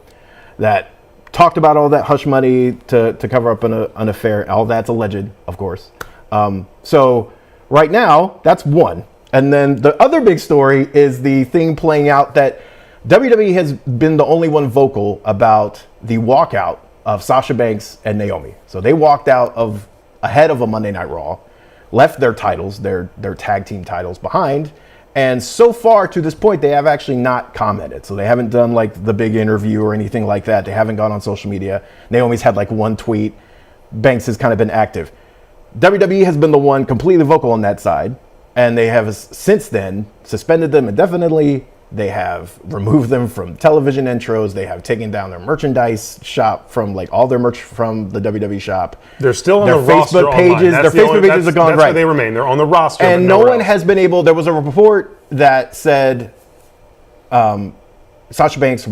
that talked about all that hush money to cover up an affair. All that's alleged, of course. So right now, that's one. And then the other big story is the thing playing out that WWE has been the only one vocal about the walkout of Sasha Banks and Naomi. So they walked out ahead of a Monday Night Raw, left their titles, their tag team titles behind. And so far to this point, they have actually not commented. So they haven't done like the big interview or anything like that. They haven't gone on social media. Naomi's had like one tweet. Banks has kind of been active. WWE has been the one completely vocal on that side. And they have since then suspended them indefinitely. They have removed them from television intros. They have taken down their merchandise shop from like all their merch from the WWE shop. They're still on their the roster Facebook pages. online. Their Facebook pages are gone. That's Right. where they remain. They're on the roster. And no one has been able. There was a report that said Sasha Banks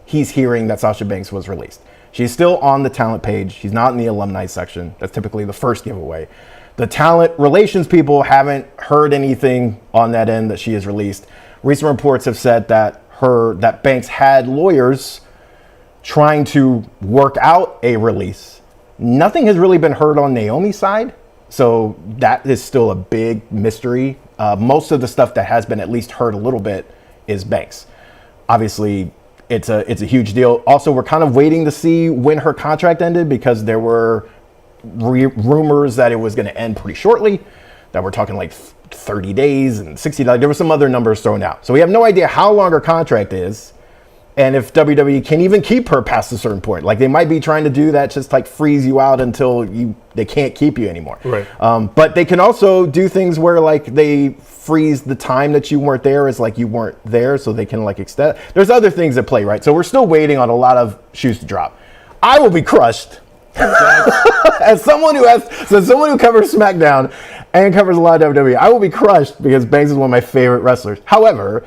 he's hearing that Sasha Banks was released. She's still on the talent page. She's not in the alumni section. That's typically the first giveaway. The talent relations people haven't heard anything on that end that she is released. Recent reports have said that that Banks had lawyers trying to work out a release. Nothing has really been heard on Naomi's side, so that is still a big mystery. Most of the stuff that has been at least heard a little bit is Banks. Obviously, it's a huge deal. Also, we're kind of waiting to see when her contract ended because there were rumors that it was going to end pretty shortly, that we're talking like 30 days and 60 days. There were some other numbers thrown out. So we have no idea how long her contract is and if WWE can even keep her past a certain point. Like they might be trying to do that, just like freeze you out until they can't keep you anymore. Right. But they can also do things where like they freeze the time that you weren't there as like you weren't there, so they can like extend. There's other things at play, right? So we're still waiting on a lot of shoes to drop. I will be crushed as someone who covers SmackDown and covers a lot of WWE. I will be crushed because Banks is one of my favorite wrestlers. However,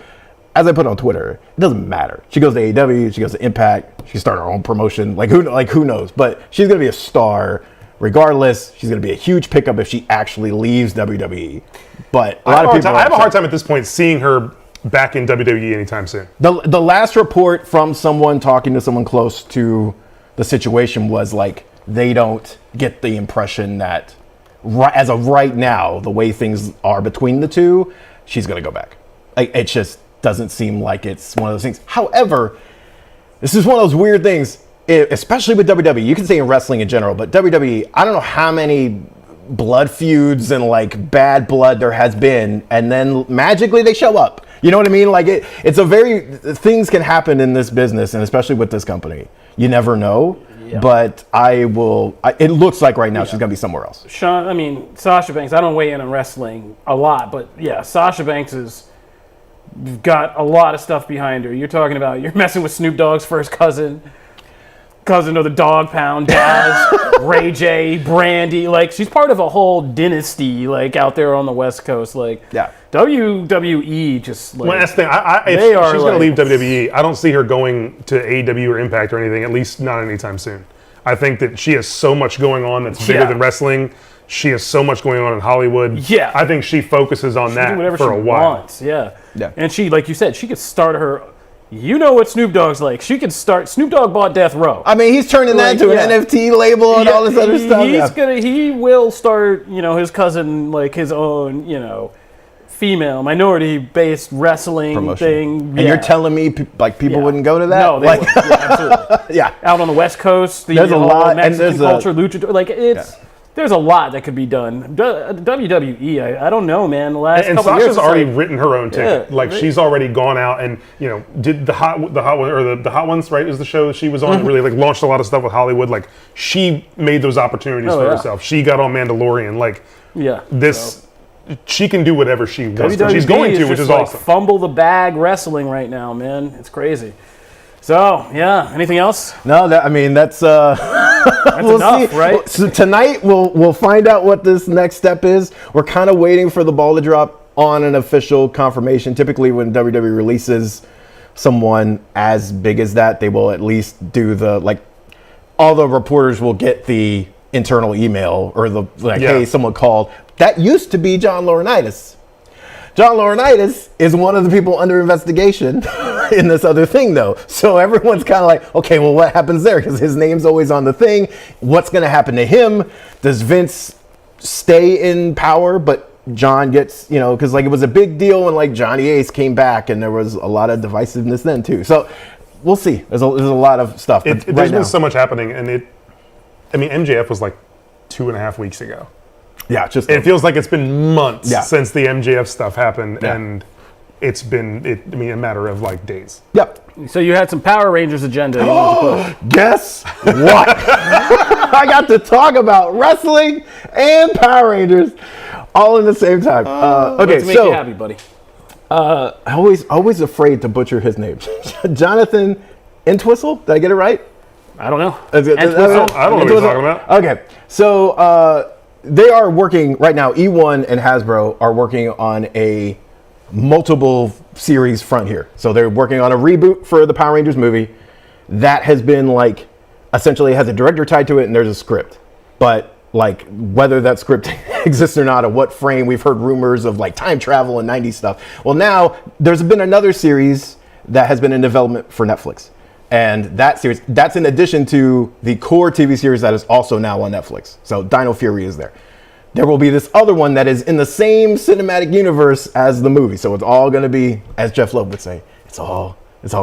as I put on Twitter, it doesn't matter. She goes to AEW, she goes to Impact, she can start her own promotion. Who knows? But she's gonna be a star regardless. She's gonna be a huge pickup if she actually leaves WWE. But a lot of people I have a hard time at this point seeing her back in WWE anytime soon. The last report from someone talking to someone close to the situation was like they don't get the impression that as of right now, the way things are between the two, she's gonna go back. Like it just doesn't seem like it's one of those things. However, this is one of those weird things, especially with WWE. You can say in wrestling in general, but WWE, I don't know how many blood feuds and like bad blood there has been, and then magically they show up. You know what I mean? Like it's a very, things can happen in this business, and especially with this company. You never know. Yeah. But it looks like right now she's going to be somewhere else. Sasha Banks, I don't weigh in on wrestling a lot, but yeah, Sasha Banks has got a lot of stuff behind her. You're talking about, you're messing with Snoop Dogg's first cousin of the Dog Pound, Daz, Ray J, Brandy. Like, she's part of a whole dynasty, like, out there on the West Coast. Like, yeah. WWE just, like... Well, that's the thing. If she's going to leave WWE, I don't see her going to AEW or Impact or anything, at least not anytime soon. I think that she has so much going on that's bigger than wrestling. She has so much going on in Hollywood. Yeah. I think she focuses on that for a while. Wants. Yeah. And she, like you said, she could start her... You know what Snoop Dogg's like. She could start... Snoop Dogg bought Death Row. I mean, he's turning that into an NFT label and all this other stuff. He will start, his cousin, like, his own, female, minority-based wrestling promotion thing. And you're telling me, people wouldn't go to that? No, they would. Yeah, absolutely. Yeah. Out on the West Coast, there's a lot. Mexican culture, luchador, like, it's... Yeah. There's a lot that could be done. WWE, I don't know, man. The last couple Sasha's years, already written her own ticket. She's already gone out and did the hot ones, right? Is the show that she was on? Really launched a lot of stuff with Hollywood. Like she made those opportunities for herself. She got on Mandalorian. She can do whatever she wants. She's going to, which is awesome. Fumble the bag wrestling right now, man. It's crazy. So, yeah. Anything else? No, that's we'll enough, see. Right? So tonight we'll find out what this next step is. We're kind of waiting for the ball to drop on an official confirmation. Typically, when WWE releases someone as big as that, they will at least do all the reporters will get the internal email or hey, someone called. That used to be John Laurinaitis. John Laurinaitis is one of the people under investigation in this other thing, though. So everyone's kind of like, okay, well, what happens there? Because his name's always on the thing. What's going to happen to him? Does Vince stay in power, but John gets, because it was a big deal when Johnny Ace came back, and there was a lot of divisiveness then too. So we'll see. There's a lot of stuff. There's been so much happening, and MJF was 2.5 weeks ago. Yeah, it feels like it's been months since the MJF stuff happened, and it's been a matter of days. Yep. So you had some Power Rangers agenda you wanted to push. Guess what? I got to talk about wrestling and Power Rangers all in the same time. Okay, to make you happy, buddy. Always afraid to butcher his name. Jonathan Entwistle. Did I get it right? I don't know. I don't know what you're talking about. Okay, so. They are working right now. E1 and Hasbro are working on a multiple series front here. So they're working on a reboot for the Power Rangers movie that has been essentially has a director tied to it and there's a script. But whether that script exists or not, or what frame, we've heard rumors of time travel and 90s stuff. Well, now there's been another series that has been in development for Netflix. And that series, that's in addition to the core TV series that is also now on Netflix. So Dino Fury is there. There will be this other one that is in the same cinematic universe as the movie. So it's all going to be, as Jeff Loeb would say, it's all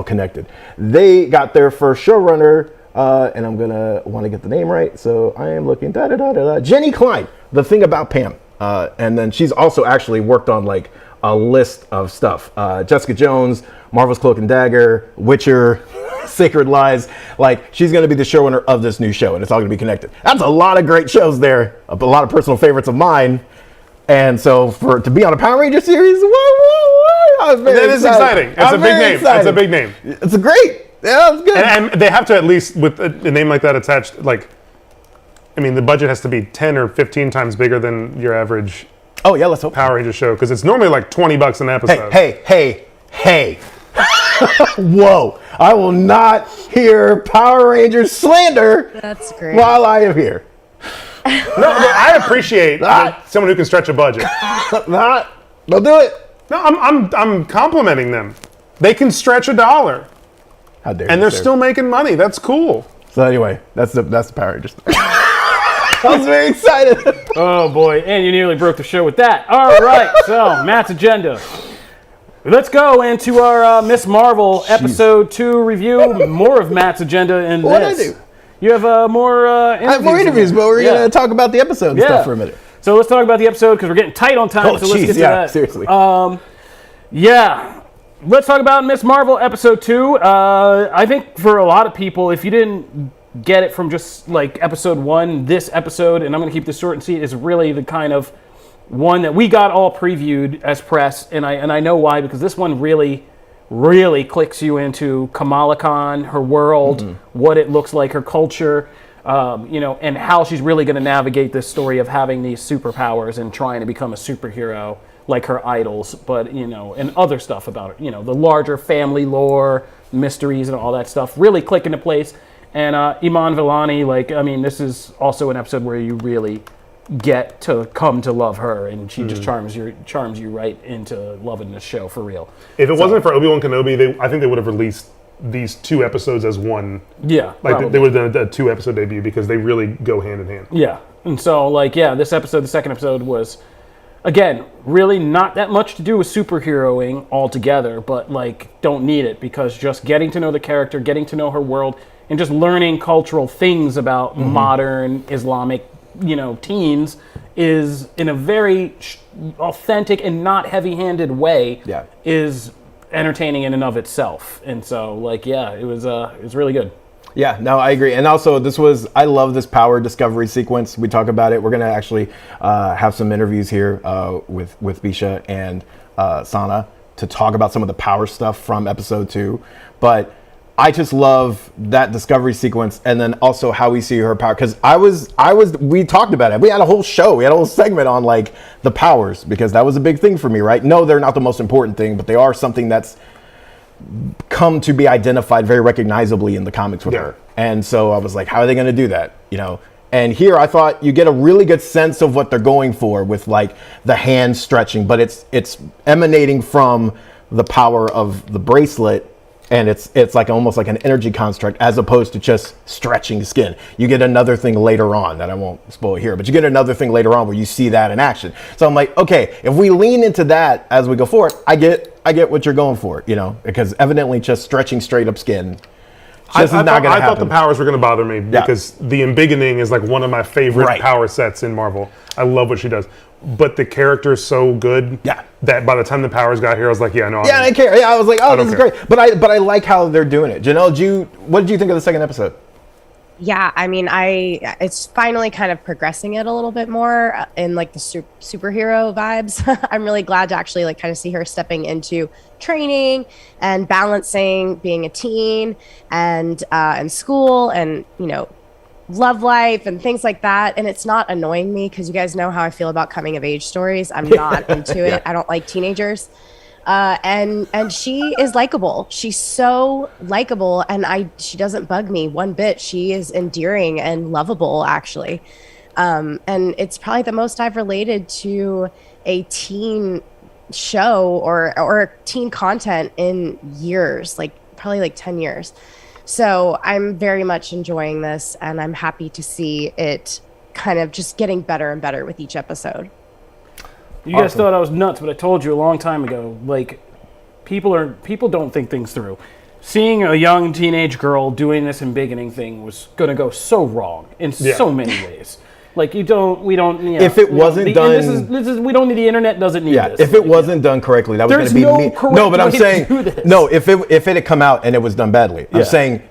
connected. They got their first showrunner, and I'm going to want to get the name right. So I am looking, Jenny Klein, The Thing About Pam. And then she's also actually worked on like a list of stuff. Jessica Jones, Marvel's Cloak and Dagger, Witcher, Sacred Lies. Like, she's going to be the showrunner of this new show, and it's all going to be connected. That's a lot of great shows there, a lot of personal favorites of mine. And so to be on a Power Ranger series, I was very That is exciting. It's a big name. Excited. It's a big name. It's great. Yeah, it's good. And they have to, at least with a name like that attached, like, I mean, the budget has to be 10 or 15 times bigger than your average Oh, yeah, let's hope. Power Ranger show, because it's normally like $20 an episode. Hey. Whoa. I will not hear Power Rangers slander That's great. while I am here. No, I appreciate someone who can stretch a budget. Don't do it. No, I'm complimenting them. They can stretch $1. How dare And you, they're sir. still making money. That's cool. So anyway, that's the Power Rangers. I was very excited. Oh boy, and you nearly broke the show with that. All right, so Matt's agenda. Let's go into our Miss Marvel episode 2 review. More of Matt's agenda in this. What'd I do? You have more interviews. I have more interviews, but we're going to talk about the episode and stuff for a minute. So let's talk about the episode because we're getting tight on time. Oh, so let's get to yeah, that. seriously. Let's talk about Miss Marvel episode 2. I think for a lot of people, if you didn't get it from just like episode 1, this episode, and I'm going to keep this short and sweet, is really the kind of one that we got all previewed as press, and I know why, because this one really clicks you into Kamala Khan, her world, what it looks like, her culture, and how she's really going to navigate this story of having these superpowers and trying to become a superhero like her idols, but and other stuff about her, the larger family lore, mysteries, and all that stuff really click into place. And Iman Vellani, this is also an episode where you really get to come to love her, and she just charms you right into loving this show for real. If it wasn't for Obi-Wan Kenobi, I think they would have released these 2 episodes as one. Yeah, like they would have done a 2-episode debut, because they really go hand in hand. Yeah, and so this episode, the second episode, was again really not that much to do with superheroing altogether, but don't need it, because just getting to know the character, getting to know her world, and just learning cultural things about modern Islamic teens is in a very authentic and not heavy-handed way is entertaining in and of itself. And so it was really good. Yeah, no, I agree. And also I love this power discovery sequence. We talk about it. We're going to actually have some interviews here with Bisha and Sana to talk about some of the power stuff from episode 2. But I just love that discovery sequence, and then also how we see her power. Because we talked about it. We had a whole show. We had a whole segment on the powers, because that was a big thing for me, right? No, they're not the most important thing, but they are something that's come to be identified very recognizably in the comics with her. And so I was like, how are they going to do that? And here I thought you get a really good sense of what they're going for with the hand stretching, but it's emanating from the power of the bracelet. And it's almost like an energy construct, as opposed to just stretching skin. You get another thing later on that I won't spoil here, but you get another thing later on where you see that in action. So I'm like, okay, if we lean into that as we go forward, I get what you're going for, because evidently just stretching straight up skin I thought the powers were going to bother me, because the embiggening is one of my favorite power sets in Marvel. I love what she does. But the character is so good that by the time the powers got here, I was like, I don't care. Yeah, I was like, oh, this is great. But I like how they're doing it. Janelle, what did you think of the second episode? Yeah, it's finally kind of progressing it a little bit more in the superhero vibes. I'm really glad to actually kind of see her stepping into training and balancing being a teen and school and love life and things like that. And it's not annoying me, because you guys know how I feel about coming of age stories. I'm not into it. I don't like teenagers. And she is likable. She's so likable, and she doesn't bug me one bit. She is endearing and lovable, actually. And it's probably the most I've related to a teen show or teen content in years, like probably like 10 years. So I'm very much enjoying this, and I'm happy to see it kind of just getting better and better with each episode. You guys thought I was nuts, but I told you a long time ago, like, people don't think things through. Seeing a young teenage girl doing this embiggening thing was going to go so wrong in so many ways. Like, we don't, if it wasn't done, we don't need, the internet doesn't need this. If it wasn't done correctly, that was going to be no, but I'm saying, no, if it had come out and it was done badly, I'm saying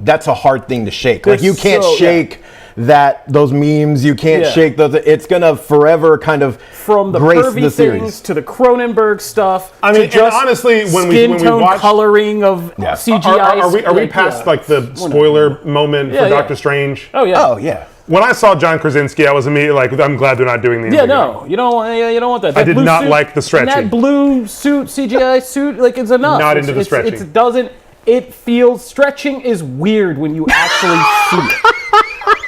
that's a hard thing to shake. Like, you can't shake those memes, you can't shake those. It's gonna forever kind of from the grace pervy the series things to the Cronenberg stuff. I mean, to just honestly, when we watch coloring of CGI, are we past like the spoiler moment for Doctor Strange? Oh yeah. Oh yeah. When I saw John Krasinski, I was immediately like, I'm glad they're not doing the you don't want that. I did not like the stretching. And that blue suit, CGI suit, like, it's enough. Not into the stretching. It feels, stretching is weird when you actually see it.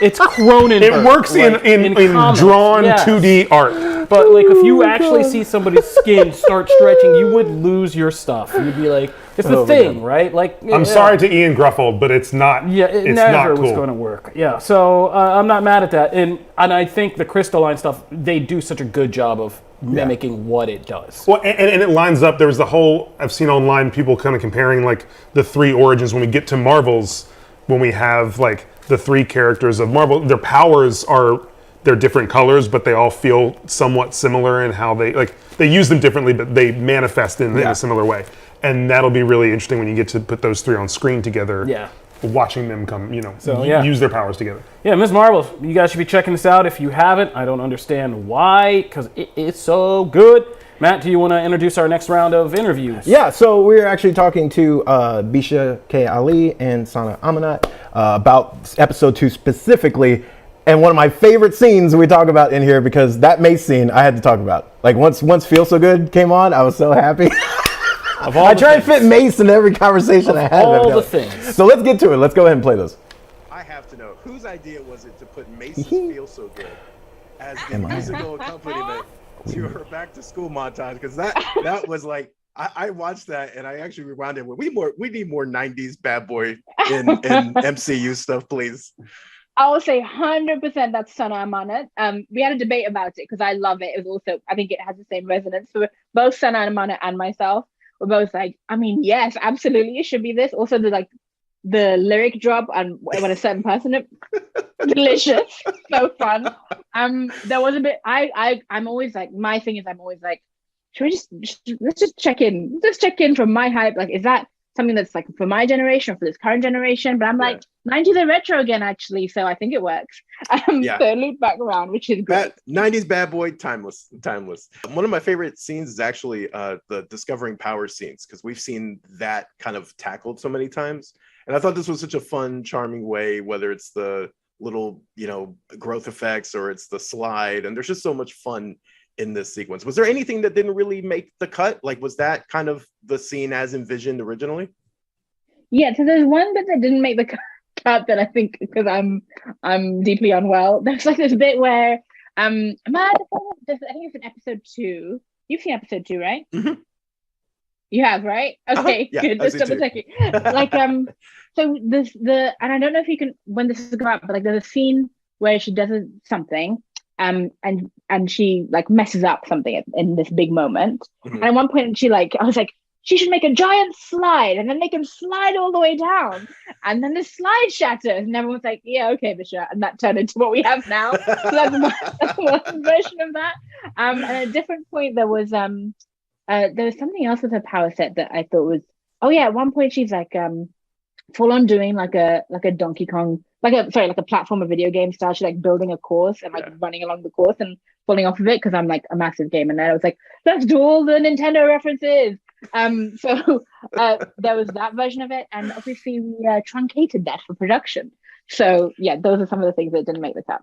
It's Cronenberg. It works in drawn 2D art. But like, if you actually see somebody's skin start stretching, you would lose your stuff. You'd be like, it's the thing, right? Like, I'm sorry to Ian Gruffold, but it's not. Yeah, it never was going to work. Yeah, so I'm not mad at that, and I think the crystalline stuff, they do such a good job of mimicking what it does. Well, and it lines up. There was the whole, I've seen online people kind of comparing like the three origins when we get to Marvel's, when we have like the three characters of Marvel, their powers they're different colors, but they all feel somewhat similar in how they use them differently, but they manifest in a similar way. And that'll be really interesting when you get to put those three on screen together. Yeah. Watching them come, use their powers together. Yeah, Ms. Marvel, you guys should be checking this out. If you haven't, I don't understand why, because it's so good. Matt, do you want to introduce our next round of interviews? Yeah, so we're actually talking to Bisha K. Ali and Sana Amanat about episode 2 specifically. And one of my favorite scenes we talk about in here, because that Mace scene I had to talk about. Like, once Feel So Good came on, I was so happy. I try to fit Mace in every conversation I had. All the things. So let's get to it. Let's go ahead and play those. I have to know, whose idea was it to put Mace's Feel So Good as the musical accompaniment to her back to school montage? Because that was like, I watched that and I actually rewound it. We need more 90s bad boy in MCU stuff, please. I will say 100% that's Sana Amanat. We had a debate about it because I love it. It was also, I think it has the same resonance for both Sana Amanat and myself. We're both like, I mean, yes, absolutely, it should be this. Also, the lyric drop and when a certain person, delicious, so fun. There was a bit. I'm always like, my thing is, I'm always like, should we let's just check in. Let's check in from my hype. Like, is that something that's like for my generation or for this current generation? But I'm like, 90s are retro again, actually, so I think it works. So loop back around, which is great. 90s bad boy, timeless. One of my favorite scenes is actually the discovering power scenes, because we've seen that kind of tackled so many times. And I thought this was such a fun, charming way, whether it's the little, growth effects or it's the slide. And there's just so much fun in this sequence. Was there anything that didn't really make the cut? Like, was that kind of the scene as envisioned originally? Yeah, so there's one bit that didn't make the cut that I think, because I'm deeply unwell. There's like this bit where I think it's in episode 2. You've seen episode 2, right? Mm-hmm. You have, right? Okay, good. Just double checking. Like so and I don't know if you can, when this is going up, but like there's a scene where she does something and she like messes up something in this big moment. Mm-hmm. And at one point I was like, she should make a giant slide and then make him slide all the way down. And then the slide shatters and everyone's like, yeah, okay, Bisha. And that turned into what we have now. So that's one version of that. And at a different point, there was something else with her power set that I thought was, at one point she's like full on doing like a Donkey Kong, like a platformer video game style. She's like building a course and running along the course and falling off of it, because I'm like a massive gamer. And I was like, let's do all the Nintendo references. So there was that version of it, and obviously we truncated that for production. So yeah, those are some of the things that didn't make the cut.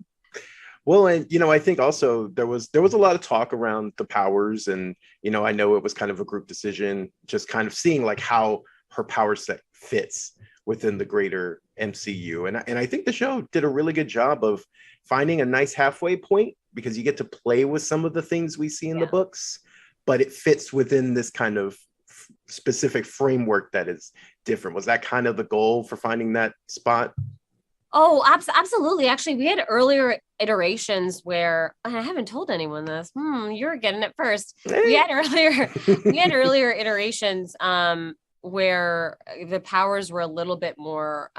Well, and I think also there was a lot of talk around the powers, and I know it was kind of a group decision, just kind of seeing like how her power set fits within the greater MCU, and I think the show did a really good job of finding a nice halfway point, because you get to play with some of the things we see in the books, but it fits within this kind of specific framework that is different. Was that kind of the goal for finding that spot? Oh, absolutely. Actually, we had earlier iterations where, and I haven't told anyone this. You're getting it first. We had earlier iterations where the powers were a little bit more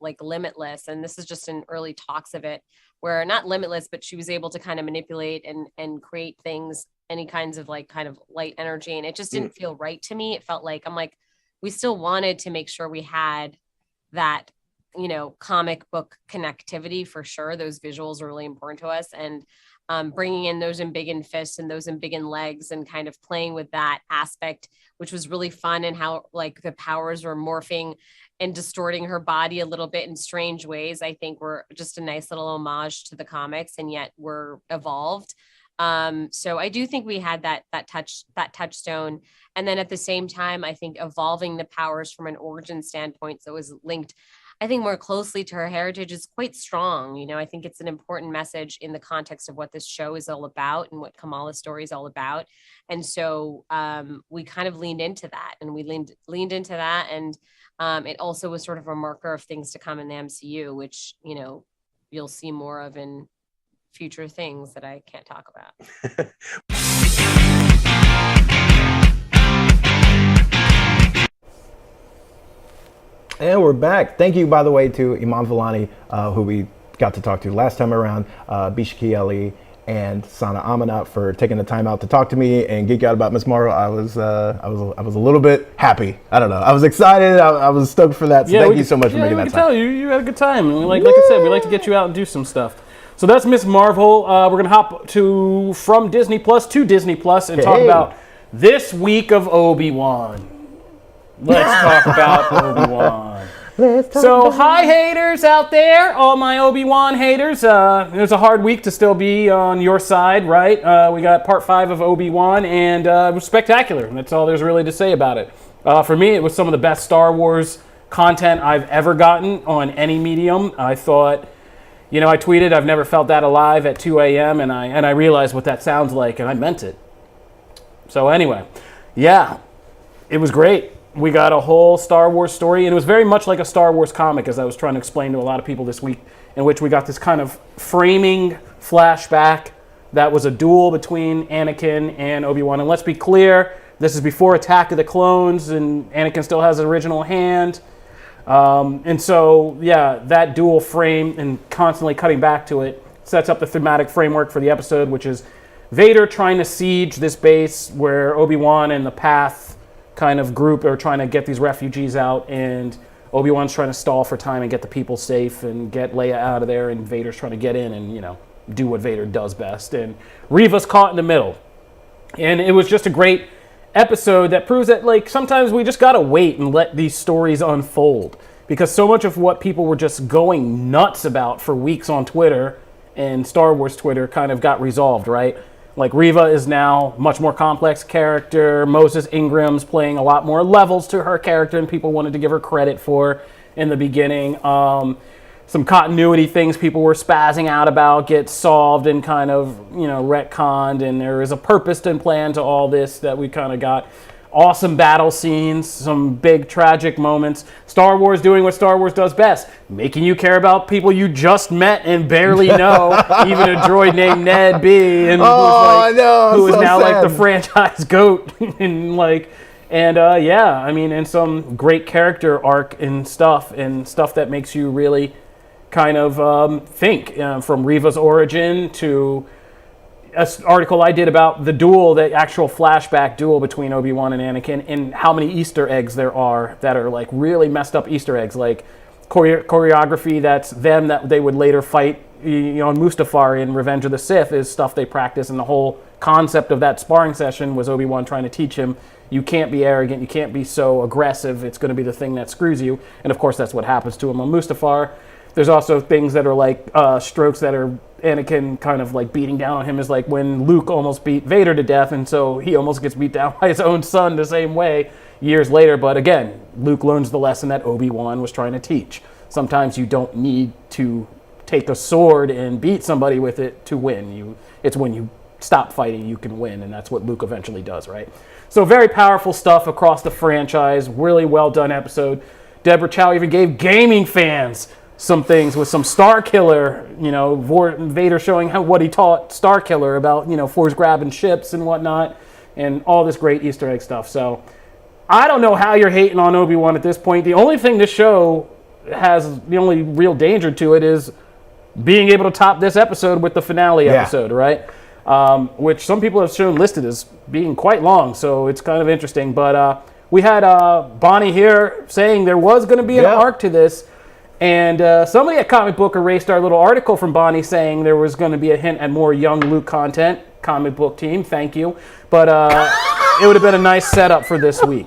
like limitless. And this is just in early talks of it, where not limitless, but she was able to kind of manipulate and create things, any kinds of like kind of light energy. And it just didn't feel right to me. It felt like, I'm like, we still wanted to make sure we had that, you know, comic book connectivity for sure. Those visuals are really important to us, and bringing in those embiggen fists and those embiggen legs and kind of playing with that aspect, which was really fun, and how like the powers were morphing and distorting her body a little bit in strange ways, I think were just a nice little homage to the comics, and yet were evolved. So I do think we had that touchstone. And then at the same time, I think evolving the powers from an origin standpoint, so it was linked, I think, more closely to her heritage, is quite strong. You know, I think it's an important message in the context of what this show is all about and what Kamala's story is all about. And so we kind of leaned into that, and we leaned into that. And it also was sort of a marker of things to come in the MCU, which, you know, you'll see more of in future things that I can't talk about. And we're back. Thank you, by the way, to Iman Vellani, who we got to talk to last time around, Bishki Ali, and Sana Amanat for taking the time out to talk to me and geek out about Ms. Marvel. I was a little bit happy. I don't know. I was excited. I was stoked for that. So thank you so much for making that time. Tell you had a good time. And like I said, we like to get you out and do some stuff. So that's Ms. Marvel. We're gonna hop from Disney Plus to Disney Plus and talk about this week of Obi-Wan. Let's talk about Obi-Wan. Hi haters out there, all my Obi-Wan haters. It was a hard week to still be on your side, right? We got part 5 of Obi-Wan, and it was spectacular. And that's all there's really to say about it. For me, it was some of the best Star Wars content I've ever gotten on any medium. I thought, you know, I tweeted, I've never felt that alive at 2 a.m. and I realized what that sounds like, and I meant it. So anyway, yeah, it was great. We got a whole Star Wars story, and it was very much like a Star Wars comic, as I was trying to explain to a lot of people this week, in which we got this kind of framing flashback that was a duel between Anakin and Obi-Wan. And let's be clear, this is before Attack of the Clones, and Anakin still has his original hand. And so, yeah, that dual frame and constantly cutting back to it sets up the thematic framework for the episode, which is Vader trying to siege this base where Obi-Wan and the Path kind of group are trying to get these refugees out, and Obi-Wan's trying to stall for time and get the people safe and get Leia out of there, and Vader's trying to get in and, you know, do what Vader does best. And Reva's caught in the middle. And it was just a great episode that proves that, like, sometimes we just gotta wait and let these stories unfold, because so much of what people were just going nuts about for weeks on Twitter and Star Wars Twitter kind of got resolved, right? Like, Reva is now a much more complex character. Moses Ingram's playing a lot more levels to her character than people wanted to give her credit for in the beginning. Some continuity things people were spazzing out about get solved and kind of, you know, retconned, and there is a purpose and plan to all this that we kind of got. Awesome battle scenes, some big tragic moments. Star Wars doing what Star Wars does best, making you care about people you just met and barely know. Even a droid named Ned B, and who is now sad, like the franchise goat, and like, and yeah, I mean, and some great character arc and stuff that makes you really kind of think, from Reva's origin to an article I did about the duel, the actual flashback duel between Obi-Wan and Anakin, and how many Easter eggs there are that are like really messed up Easter eggs, like choreography that's them that they would later fight, you know, on Mustafar in Revenge of the Sith is stuff they practice, and the whole concept of that sparring session was Obi-Wan trying to teach him, you can't be arrogant, you can't be so aggressive, it's going to be the thing that screws you, and of course that's what happens to him on Mustafar. There's also things that are like strokes that are Anakin kind of like beating down on him, is like when Luke almost beat Vader to death, and so he almost gets beat down by his own son the same way years later. But again, Luke learns the lesson that Obi-Wan was trying to teach. Sometimes you don't need to take a sword and beat somebody with it to win. It's when you stop fighting, you can win, and that's what Luke eventually does, right? So very powerful stuff across the franchise. Really well done episode. Deborah Chow even gave gaming fans some things with some Starkiller, Vader showing what he taught Starkiller about, force grabbing ships and whatnot, and all this great Easter egg stuff. So I don't know how you're hating on Obi-Wan at this point. The only thing this show has, the only real danger to it is being able to top this episode with the finale episode, right? Which some people have shown listed as being quite long, so it's kind of interesting. But we had Bonnie here saying there was going to be an arc to this, and somebody at Comic Book erased our little article from Bonnie saying there was going to be a hint at more young Luke content. Comic Book team, thank you. But it would have been a nice setup for this week.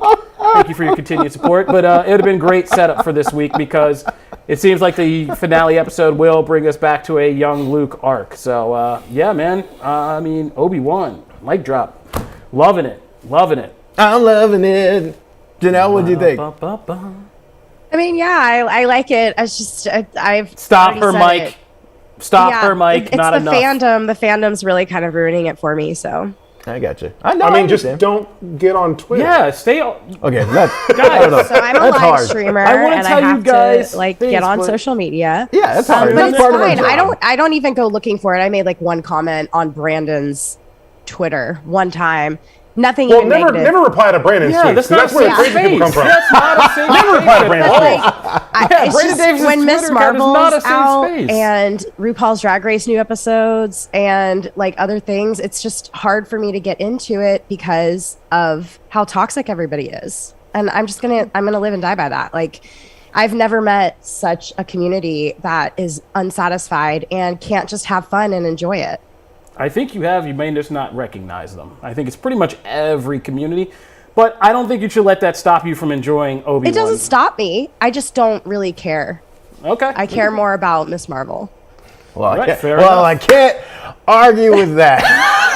Thank you for your continued support. But it would have been a great setup for this week because it seems like the finale episode will bring us back to a young Luke arc. So, yeah, man. Obi-Wan, mic drop. Loving it. I'm loving it. Janelle, what do you think? I like it. I've Stop her mic. Stop her mic. It's not the enough. fandom. The fandom's really kind of ruining it for me. So I got you. Just don't get on Twitter. Yeah, stay on. Okay, guys. So I'm a live streamer, and I have to get on social media. Yeah, that's hard. But That's it's part of our fine. job. I don't even go looking for it. I made one comment on Brandon's Twitter one time. Nothing even negative. Never reply to Brandon's tweets. That's That's where the crazy people come from. That's not a safe Never reply to space Brandon's at all. tweets. It's Brandon just Davis's when Miss Twitter account is not a Marvel's safe out space. and RuPaul's Drag Race new episodes and other things, it's just hard for me to get into it because of how toxic everybody is. And I'm gonna live and die by that. I've never met such a community that is unsatisfied and can't just have fun and enjoy it. I think you may just not recognize them. I think it's pretty much every community. But I don't think you should let that stop you from enjoying Obi-Wan. It doesn't stop me. I just don't really care. Okay. I care more about Miss Marvel. Well, enough. I can't argue with that.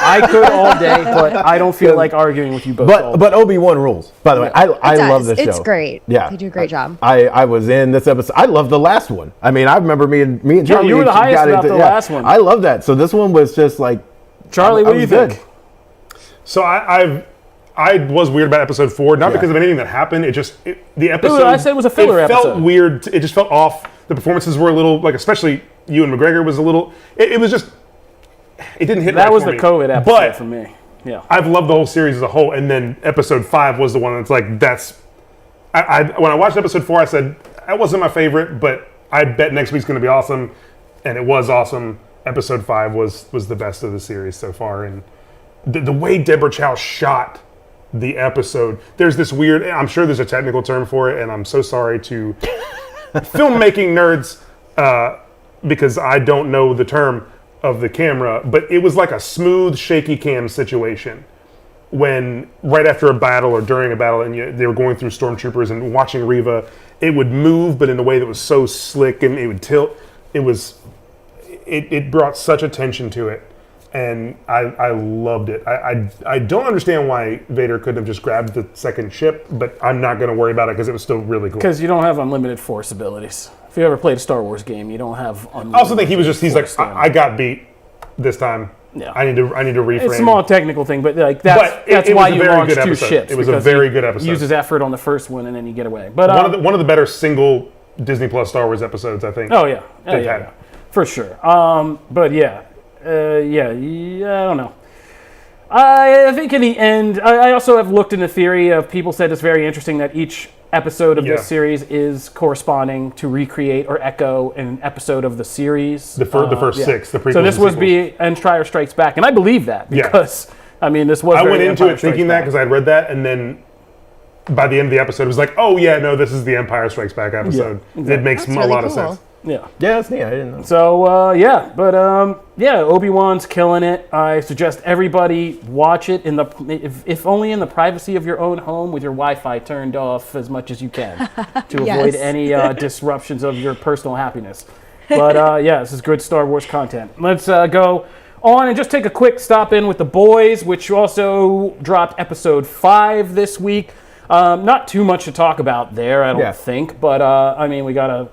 I could all day, but I don't feel like arguing with you both. But Obi-Wan rules. By the way, I love this show. It's great. Yeah, they do a great job. I was in this episode. I love the last one. I remember me and Charlie. You were the highest about the last one. I love that. So this one was just Charlie, what do you think? So I was weird about episode 4, not because of anything that happened. The episode. I said it was a filler episode. It felt weird. It just felt off. The performances were a little, especially Ewan McGregor was a little. It was just. It didn't hit. That was the COVID episode for me. Yeah. I've loved the whole series as a whole, and then episode 5 was the one that's. When I watched episode 4, I said that wasn't my favorite, but I bet next week's going to be awesome, and it was awesome. Episode 5 was the best of the series so far, and the way Deborah Chow shot the episode. There's this weird, I'm sure there's a technical term for it, and I'm so sorry to filmmaking nerds because I don't know the term of the camera, but it was like a smooth, shaky cam situation when right after a battle or during a battle and they were going through stormtroopers and watching Reva, it would move, but in a way that was so slick and it would tilt. It brought such attention to it. And I loved it. I don't understand why Vader couldn't have just grabbed the second ship, but I'm not going to worry about it because it was still really cool. Because you don't have unlimited force abilities. If you ever played a Star Wars game, you don't have unlimited. I also think he's like, I got beat this time. Yeah. I need to reframe. It's a small technical thing, but that's why you launched 2 ships. It was a very good episode. Uses effort on the first one, and then you get away. But one of the better single Disney Plus Star Wars episodes, I think. Oh yeah. For sure. But yeah. I don't know. I think in the end, I also have looked into theory of people said it's very interesting that each episode of this series is corresponding to recreate or echo an episode of the series. The first 6, the prequels. So this was Empire Strikes Back, and I believe that because this was. I went into it thinking that because I had read that, and then by the end of the episode, it was like, oh yeah, no, this is the Empire Strikes Back episode. Yeah, exactly. It makes a lot of sense. Yeah, that's neat. I didn't know. So Obi-Wan's killing it. I suggest everybody watch it if only in the privacy of your own home with your Wi-Fi turned off as much as you can to avoid any disruptions of your personal happiness. But this is good Star Wars content. Let's go on and just take a quick stop in with The Boys, which also dropped episode 5 this week. Not too much to talk about there, I don't think, but we got a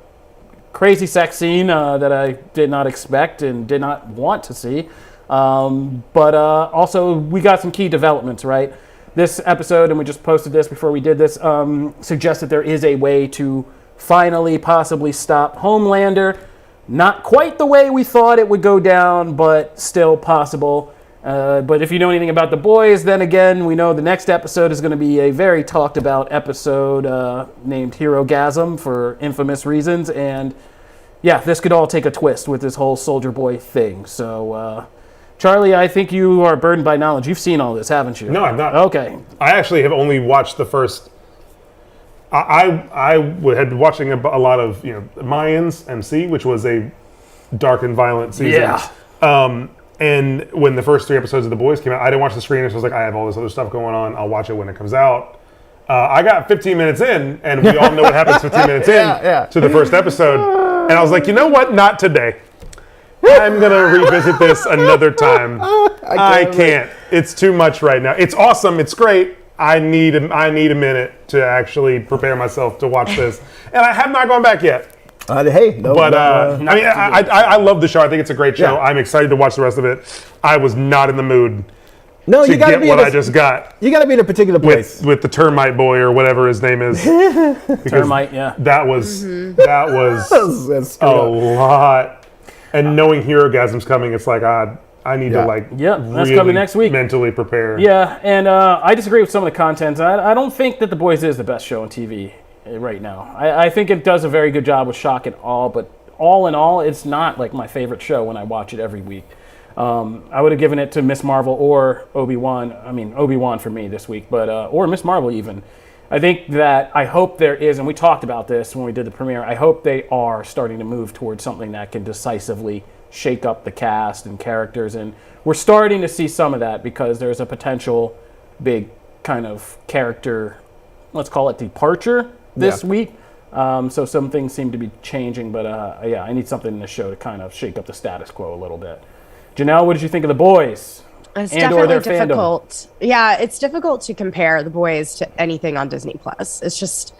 crazy sex scene that I did not expect and did not want to see. But also, we got some key developments, right? This episode, and we just posted this before we did this, suggests that there is a way to finally possibly stop Homelander. Not quite the way we thought it would go down, but still possible. But if you know anything about The Boys, then again, we know the next episode is going to be a very talked about episode named Hero-gasm for infamous reasons. And yeah, this could all take a twist with this whole Soldier Boy thing. So, Charlie, I think you are burdened by knowledge. You've seen all this, haven't you? No, I'm not. Okay. I actually have only watched the first. I had been watching a lot of Mayans MC, which was a dark and violent season. Yeah. And when the first 3 episodes of The Boys came out, I didn't watch the screeners. So I was like, I have all this other stuff going on. I'll watch it when it comes out. I got 15 minutes in, and we all know what happens 15 minutes in to the first episode. And I was like, you know what? Not today. I'm going to revisit this another time. I can't. It's too much right now. It's awesome. It's great. I need a minute to actually prepare myself to watch this. And I have not gone back yet. I love the show. I think it's a great show. Yeah. I'm excited to watch the rest of it. I was not in the mood to you get what I just got. You got to be in a particular place. With the termite boy or whatever his name is. Termite, yeah. That was That's a lot. And knowing Hero-gasm's coming, it's like I need to that's really coming next week. Mentally prepare. Yeah, and I disagree with some of the content. I don't think that The Boys is the best show on TV right now. I think it does a very good job with shock and awe, but all in all, it's not like my favorite show when I watch it every week. I would have given it to Miss Marvel or Obi-Wan. I mean, Obi-Wan for me this week, but or Miss Marvel even. I think that I hope there is, and we talked about this when we did the premiere, I hope they are starting to move towards something that can decisively shake up the cast and characters, and we're starting to see some of that because there's a potential big kind of character, let's call it departure this week. So some things seem to be changing, but I need something in the show to kind of shake up the status quo a little bit. Janelle, what did you think of The Boys? It's and or definitely their difficult. fandom? Yeah, it's difficult to compare The Boys to anything on Disney Plus. It's just,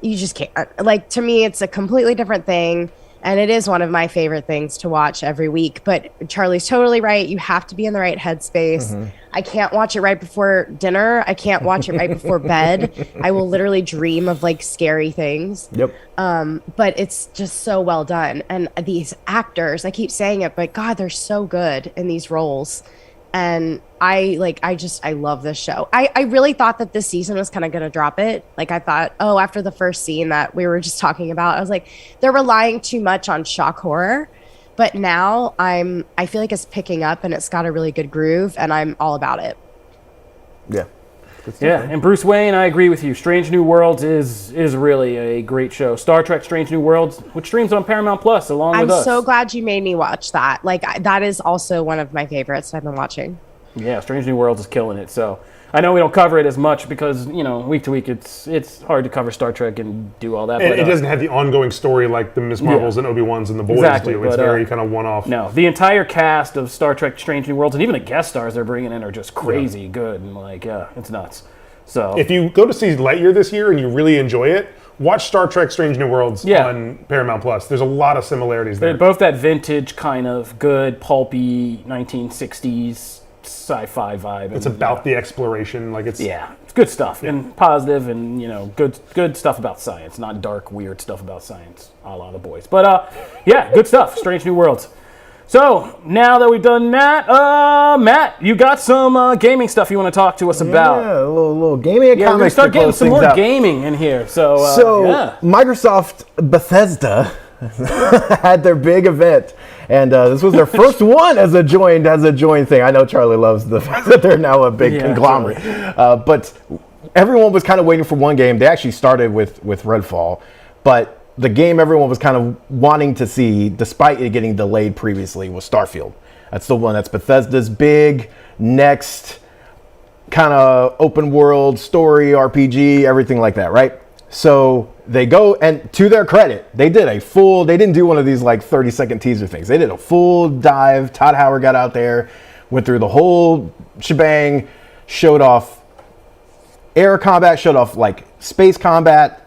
you just can't. Like, to me, it's a completely different thing, and it is one of my favorite things to watch every week. But Charlie's totally right. You have to be in the right headspace. Mm-hmm. I can't watch it right before dinner. I can't watch it right before bed. I will literally dream of like scary things. Yep. But it's just so well done. And these actors, I keep saying it, but God, they're so good in these roles. And I love this show. I really thought that this season was kind of going to drop it. Like I thought, after the first scene that we were just talking about, I was like, they're relying too much on shock horror. But now I feel like it's picking up and it's got a really good groove and I'm all about it. Yeah. Yeah, and Bruce Wayne, I agree with you. Strange New Worlds is really a great show. Star Trek Strange New Worlds, which streams on Paramount Plus along with us. I'm so glad you made me watch that. Like, that is also one of my favorites I've been watching. Yeah, Strange New Worlds is killing it. So I know we don't cover it as much because, week to week it's hard to cover Star Trek and do all that. And but, it doesn't have the ongoing story like the Miss Marvels and Obi-Wans and the Boys do. It's very kind of one-off. No, the entire cast of Star Trek Strange New Worlds and even the guest stars they're bringing in are just crazy good. And it's nuts. So if you go to see Lightyear this year and you really enjoy it, watch Star Trek Strange New Worlds on Paramount Plus. There's a lot of similarities there. They're both that vintage kind of good, pulpy 1960s sci-fi vibe. It's about the exploration. It's good stuff and positive and good stuff about science, not dark, weird stuff about science, a la The Boys. But good stuff. Strange New Worlds. So now that we've done that, Matt, you got some gaming stuff you want to talk to us about? Yeah, a little gaming and we're gonna comics. start getting some more gaming in here. So Microsoft Bethesda had their big event, and this was their first one as a joined thing. I know Charlie loves the fact that they're now a big conglomerate, but everyone was kind of waiting for one game. They actually started with Redfall, but the game everyone was kind of wanting to see, despite it getting delayed previously, was Starfield. That's the one that's Bethesda's big next kind of open world story RPG, everything like that, right? So they go, and to their credit, they didn't do one of these 30-second teaser things. They did a full dive. Todd Howard got out there, went through the whole shebang, showed off air combat, showed off space combat,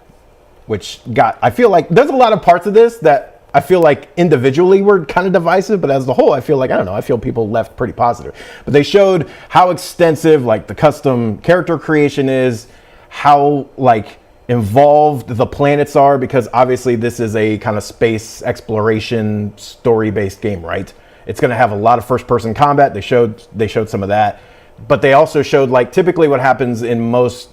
which I feel like there's a lot of parts of this that I feel like individually we're kind of divisive, but as a whole, I feel like, I don't know, I feel people left pretty positive. But they showed how extensive like the custom character creation is, how like involved the planets are, because obviously this is a kind of space exploration story-based game, right? It's going to have a lot of first-person combat. They showed some of that, but they also showed like typically what happens in most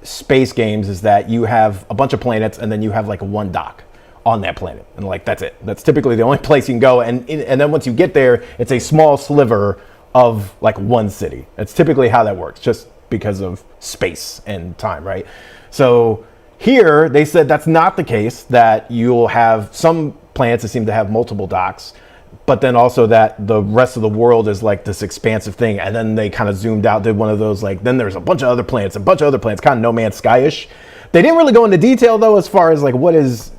space games is that you have a bunch of planets and then you have like one dock on that planet, and like that's it. That's typically the only place you can go, and then once you get there, it's a small sliver of like one city. That's typically how that works, just because of space and time, right? So here they said that's not the case, that you'll have some planets that seem to have multiple docks, but then also that the rest of the world is like this expansive thing. And then they kind of zoomed out, did one of those like, then there's a bunch of other planets, kind of No Man's Sky-ish. They didn't really go into detail though as far as like what is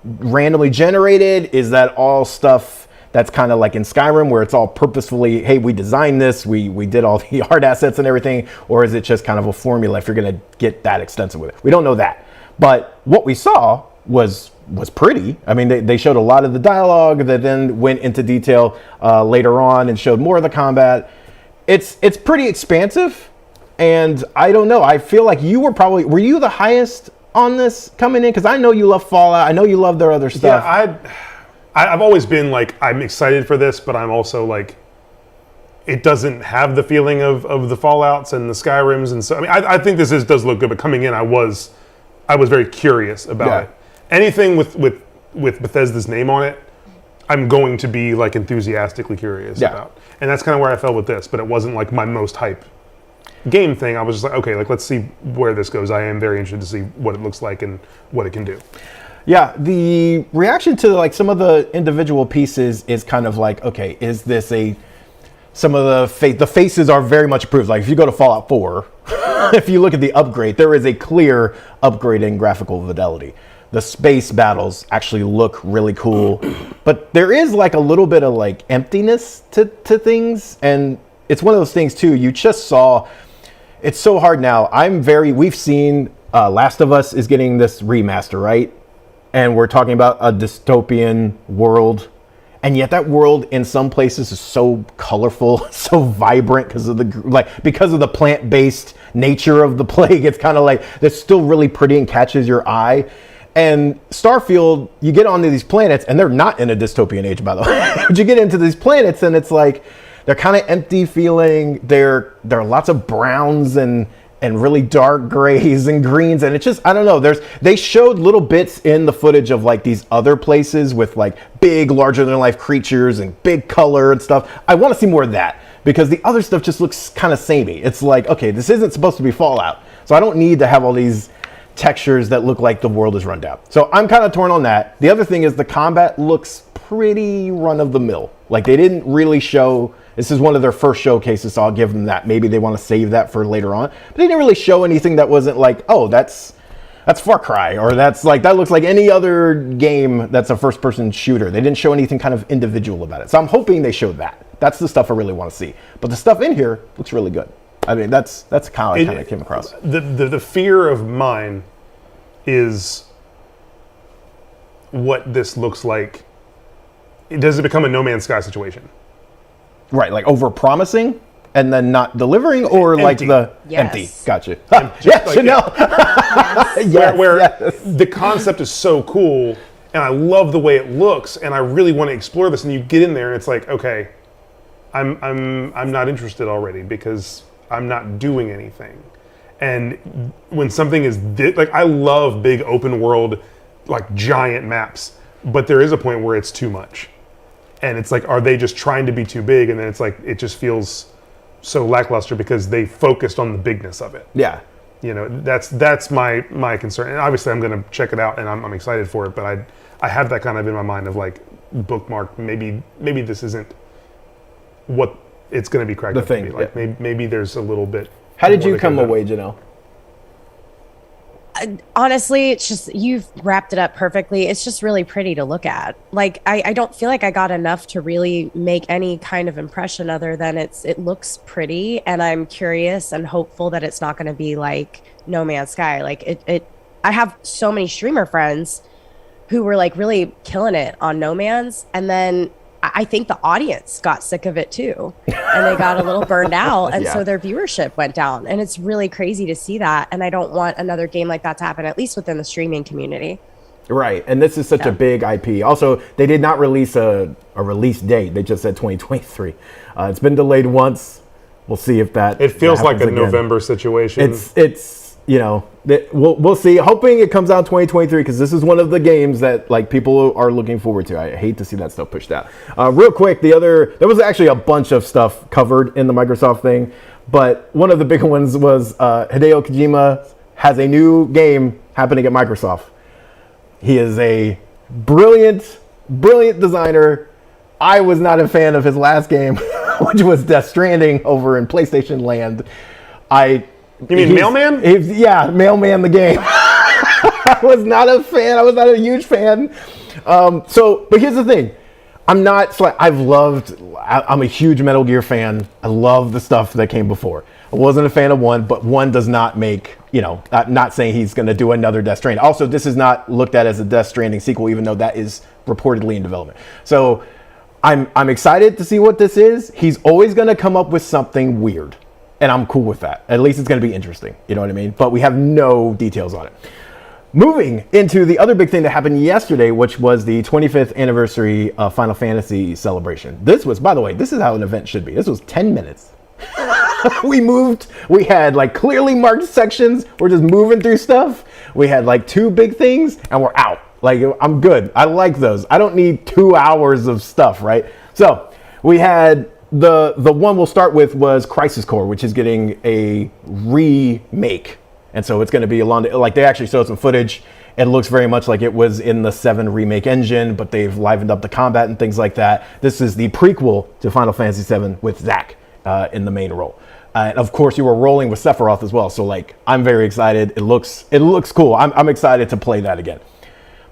randomly generated. Is that all stuff that's kind of like in Skyrim where it's all purposefully, hey, we designed this, we did all the art assets and everything, or is it just kind of a formula if you're going to get that extensive with it? We don't know that. But what we saw was pretty. I mean, they showed a lot of the dialogue that then went into detail later on and showed more of the combat. It's pretty expansive, and I don't know. I feel like were you the highest on this coming in? Because I know you love Fallout. I know you love their other stuff. Yeah, I've always been like, I'm excited for this, but I'm also like, it doesn't have the feeling of the Fallouts and the Skyrims, and so I mean, I think this does look good. But coming in, I was very curious about it. Anything with Bethesda's name on it, I'm going to be like enthusiastically curious about, and that's kind of where I fell with this. But it wasn't like my most hype game thing. I was just like, okay, like let's see where this goes. I am very interested to see what it looks like and what it can do. Yeah, the reaction to like some of the individual pieces is kind of like, okay, is this some of the faces are very much approved. Like if you go to Fallout 4, if you look at the upgrade, there is a clear upgrade in graphical fidelity. The space battles actually look really cool, but there is like a little bit of like emptiness to things, and it's one of those things too. You just saw, it's so hard now. We've seen Last of Us is getting this remaster, right? And we're talking about a dystopian world. And yet that world in some places is so colorful, so vibrant because of the plant-based nature of the plague. It's kind of like, it's still really pretty and catches your eye. And Starfield, you get onto these planets, and they're not in a dystopian age, by the way. But you get into these planets, and it's like, they're kind of empty feeling. There are lots of browns and really dark grays and greens, and it's just, I don't know. They showed little bits in the footage of like these other places with like big, larger than life creatures and big color and stuff. I want to see more of that because the other stuff just looks kind of samey. It's like, okay, this isn't supposed to be Fallout, so I don't need to have all these textures that look like the world is run down. So I'm kind of torn on that. The other thing is the combat looks pretty run of the mill. Like they didn't really show. This is one of their first showcases, so I'll give them that. Maybe they want to save that for later on. But they didn't really show anything that wasn't like, oh, that's Far Cry, or that looks like any other game that's a first-person shooter. They didn't show anything kind of individual about it. So I'm hoping they showed that. That's the stuff I really want to see. But the stuff in here looks really good. I mean, that's how I kind of came across. The fear of mine is what this looks like. Does it become a No Man's Sky situation? Right, like over-promising and then not delivering, or empty. Like the empty. Gotcha. Yeah, Chanel. Where the concept is so cool, and I love the way it looks, and I really want to explore this. And you get in there, and it's like, okay, I'm not interested already because I'm not doing anything. And when something is like, I love big open world, like giant maps, but there is a point where it's too much. And it's like, are they just trying to be too big? And then it's like, it just feels so lackluster because they focused on the bigness of it. Yeah. You know, that's my concern. And obviously I'm going to check it out and I'm excited for it, but I have that kind of in my mind of like, bookmark, maybe this isn't what it's going to be cracked up to be. Like maybe there's a little bit. How did you come away, Janelle? Honestly, it's just, you've wrapped it up perfectly. It's just really pretty to look at. Like, I don't feel like I got enough to really make any kind of impression other than it looks pretty, and I'm curious and hopeful that it's not going to be like No Man's Sky. Like I have so many streamer friends who were like really killing it on No Man's, and then I think the audience got sick of it too, and they got a little burned out, and so their viewership went down. And it's really crazy to see that. And I don't want another game like that to happen, at least within the streaming community. Right, and this is such a big IP. Also, they did not release a release date. They just said 2023. It's been delayed once. We'll see if that. It feels like a again. November situation. It's we'll see. Hoping it comes out in 2023 because this is one of the games that like people are looking forward to. I hate to see that stuff pushed out. Real quick, there was actually a bunch of stuff covered in the Microsoft thing, but one of the big ones was Hideo Kojima has a new game happening at Microsoft. He is a brilliant designer. I was not a fan of his last game, which was Death Stranding over in PlayStation Land. You mean Mailman? Yeah, Mailman the game. I was not a fan. I was not a huge fan. But here's the thing. I'm a huge Metal Gear fan. I love the stuff that came before. I wasn't a fan of 1, but 1 does not make, I'm not saying he's going to do another Death Stranding. Also, this is not looked at as a Death Stranding sequel, even though that is reportedly in development. So I'm excited to see what this is. He's always going to come up with something weird. And I'm cool with that. At least it's going to be interesting. You know what I mean? But we have no details on it. Moving into the other big thing that happened yesterday, which was the 25th anniversary of Final Fantasy celebration. This was, by the way, this is how an event should be. This was 10 minutes. We had like clearly marked sections. We're just moving through stuff. We had like 2 big things and we're out. Like, I'm good. I like those. I don't need 2 hours of stuff, right? So we had the one we'll start with was Crisis Core, which is getting a remake. And so it's going to be like they actually showed some footage. It looks very much like it was in the 7 remake engine, but they've livened up the combat and things like that. This is the prequel to Final Fantasy VII with Zack in the main role. And of course, you were rolling with Sephiroth as well. So like, I'm very excited. It looks cool. I'm excited to play that again.